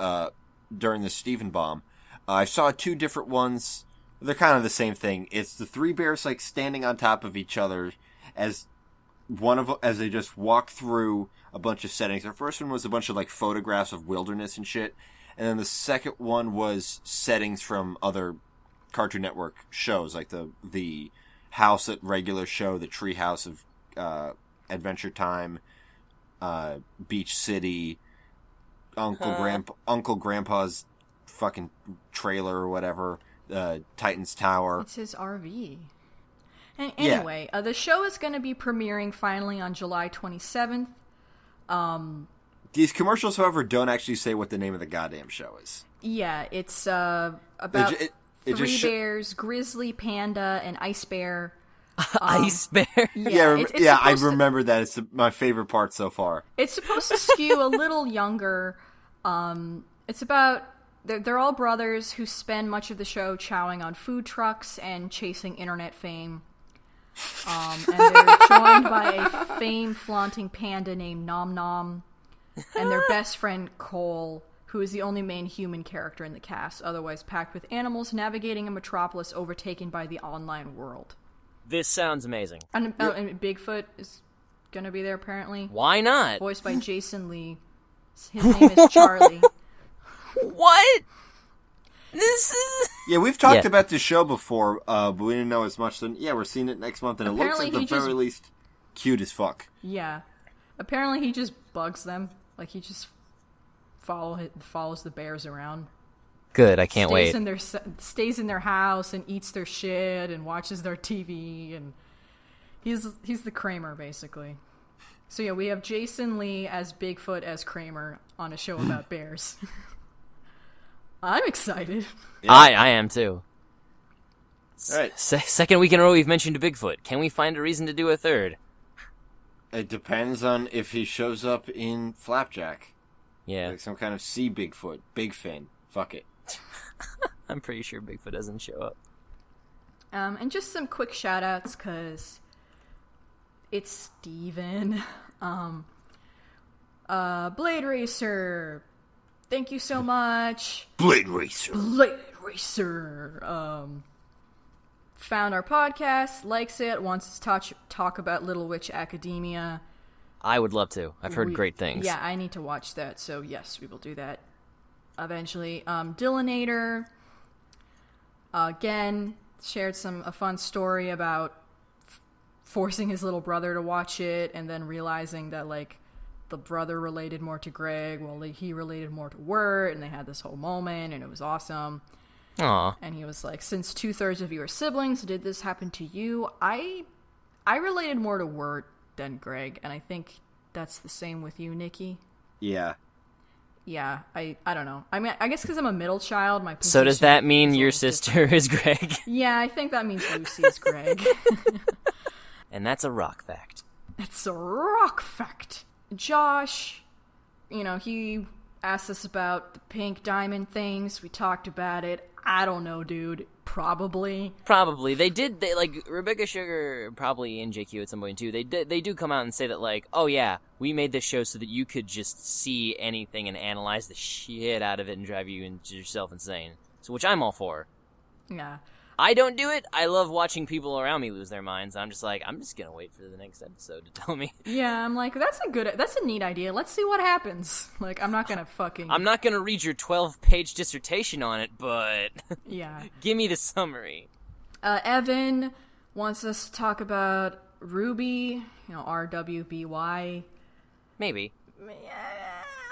during the Steven Bomb. I saw 2 different ones. They're kind of the same thing. It's the 3 bears like standing on top of each other as they just walk through a bunch of settings. The first one was a bunch of like photographs of wilderness and shit, and then the second one was settings from other Cartoon Network shows, like the house at regular show, the tree house of Adventure Time, Beach City, Uncle Grandpa's fucking trailer or whatever, Titan's Tower. It's his RV. And anyway, the show is going to be premiering finally on July 27th. These commercials, however, don't actually say what the name of the goddamn show is. Yeah, it's about 3 bears, grizzly, panda, and ice bear. Ice bear? Yeah, I remember that. It's my favorite part so far. It's supposed to skew a little younger. It's about... They're all brothers who spend much of the show chowing on food trucks and chasing internet fame. And they're joined by a fame-flaunting panda named Nom Nom, and their best friend Cole, who is the only main human character in the cast, otherwise packed with animals navigating a metropolis overtaken by the online world. This sounds amazing. And Bigfoot is going to be there, apparently. Why not? Voiced by Jason Lee. His name is Charlie. What? This is... Yeah, we've talked about this show before, but we didn't know as much. Then, we're seeing it next month, and apparently it looks at the very least cute as fuck. Yeah. Apparently he just bugs them. Like, he just follows the bears around. Good, I can't wait. Stays in their house and eats their shit and watches their TV, and he's the Kramer, basically. So yeah, we have Jason Lee as Bigfoot as Kramer on a show about bears. I'm excited. Yeah. I am too. All right. Second week in a row we've mentioned Bigfoot. Can we find a reason to do a third? It depends on if he shows up in Flapjack. Yeah. Like some kind of sea Bigfoot. Big fin. Fuck it. I'm pretty sure Bigfoot doesn't show up. And just some quick shout-outs, because it's Steven. Blade Racer, thank you so much. Blade Racer. Found our podcast, likes it, wants to talk about Little Witch Academia. I would love to. I've heard great things. Yeah, I need to watch that, so yes, we will do that eventually. Dillinator, again, shared a fun story about forcing his little brother to watch it, and then realizing that, like, the brother related more to Greg, while he related more to Wirt, and they had this whole moment, and it was awesome. Aww. And he was like, since 2/3 of you are siblings, did this happen to you? I related more to Wirt than Greg, and I think that's the same with you, Nikki. Yeah. Yeah, I don't know. I mean, I guess because I'm a middle child, my So does that mean is your always sister is Greg? Yeah, I think that means Lucy is Greg. And that's a rock fact. It's a rock fact. Josh, he asked us about the pink diamond things. We talked about it. I don't know, dude. Probably. They Rebecca Sugar, probably in JQ at some point too, they do come out and say that, like, oh yeah, we made this show so that you could just see anything and analyze the shit out of it and drive you into yourself insane. So, which I'm all for. Yeah. I don't do it. I love watching people around me lose their minds. I'm just gonna wait for the next episode to tell me. Yeah, I'm like, that's a neat idea. Let's see what happens. Like, I'm not gonna read your 12-page dissertation on it, but yeah. Give me the summary. Evan wants us to talk about Ruby, RWBY. Maybe.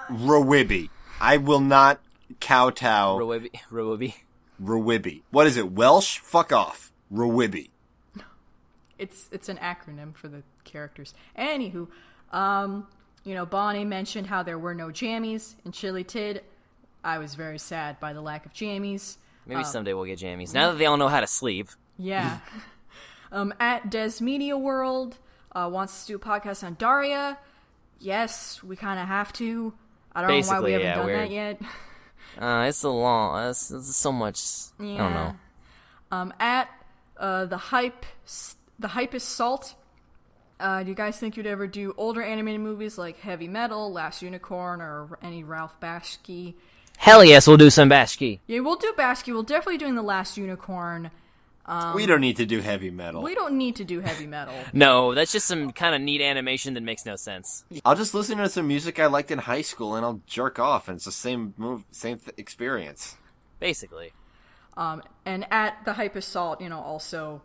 Rawibby. I will not kowtow. Rawibby. What is it, Welsh? Fuck off. Rawibby. It's an acronym for the characters. Anywho, Bonnie mentioned how there were no jammies in Chili Tid. I was very sad by the lack of jammies. Maybe someday we'll get jammies. Now that they all know how to sleep. Yeah. At Des Media World wants to do a podcast on Daria. Yes, we kind of have to. I don't know why we haven't done that yet. It's so much. Yeah. I don't know. At the hype is Salt. Do you guys think you'd ever do older animated movies like Heavy Metal, Last Unicorn, or any Ralph Bakshi? Hell yes, we'll do some Bakshi. Yeah, we'll do Bakshi. We'll definitely doing the Last Unicorn. We don't need to do Heavy Metal. We don't need to do Heavy Metal. No, that's just some kind of neat animation that makes no sense. I'll just listen to some music I liked in high school and I'll jerk off, and it's the same experience. Basically. And at the Hype Assault, also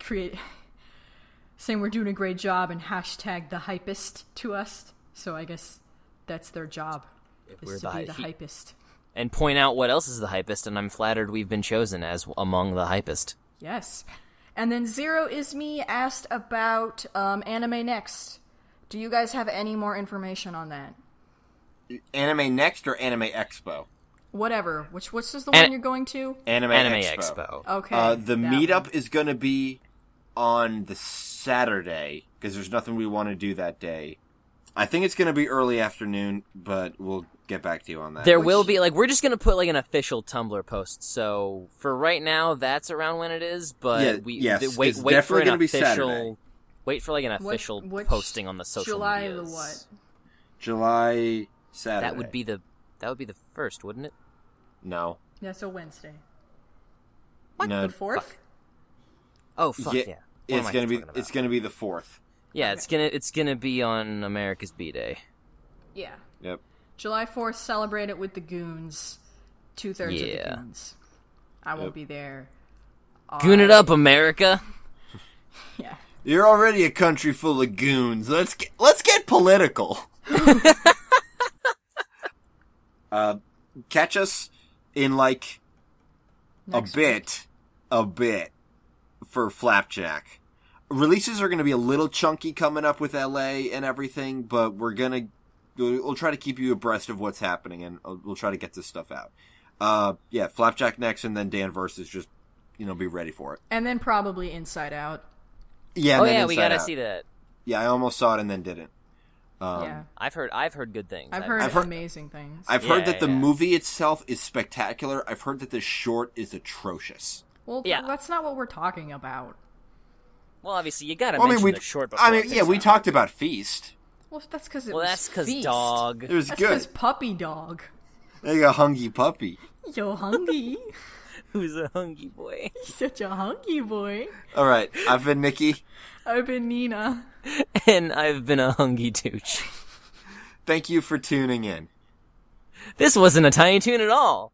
saying we're doing a great job and hashtag the hypest to us. So I guess that's their job, is to be the hypest. And point out what else is the hypest, and I'm flattered we've been chosen as among the hypest. Yes. And then Zero Is Me asked about Anime Next. Do you guys have any more information on that? Anime Next or Anime Expo? Whatever. Which is the one you're going to? Anime Expo. Okay. The meetup is going to be on the Saturday, because there's nothing we want to do that day. I think it's going to be early afternoon, but we'll get back to you on that. There will be, we're just going to put, an official Tumblr post. So, for right now, that's around when it is, but wait for an official... Wait for, an official posting on the social July medias. the what? July Saturday. That would be the first, wouldn't it? No. That's a Wednesday. What? No. The 4th? Oh, fuck yeah. It's gonna be the 4th. Yeah, okay. It's gonna be on America's B-Day. Yeah. Yep. July 4th, celebrate it with the Goons. 2/3 of the Goons. I won't be there. Goon it up, America! Yeah. You're already a country full of goons. Let's get political. Catch us in Next a bit for Flapjack. Releases are going to be a little chunky coming up with LA and everything, but we'll try to keep you abreast of what's happening, and we'll try to get this stuff out. Flapjack next, and then Dan versus just, be ready for it. And then probably Inside Out. Yeah. Oh and then yeah, we Inside gotta Out. see that. Yeah, I almost saw it and then didn't. Yeah. I've heard good things. I've heard amazing things. I've heard that the yeah. movie itself is spectacular. I've heard that the short is atrocious. Well, Yeah. that's not what we're talking about. Well, obviously you gotta Well, mention the short. Before we talked about Feast. Well, that's because it Well, was that's because Feast. dog. It was That's good. because Puppy Dog. There you go, Hungry Puppy. Yo, hungry. Who's a hungry boy? Such a hungry boy. All right, I've been Nikki. I've been Nina. And I've been a hungry tooch. Thank you for tuning in. This wasn't a Tiny Toon at all.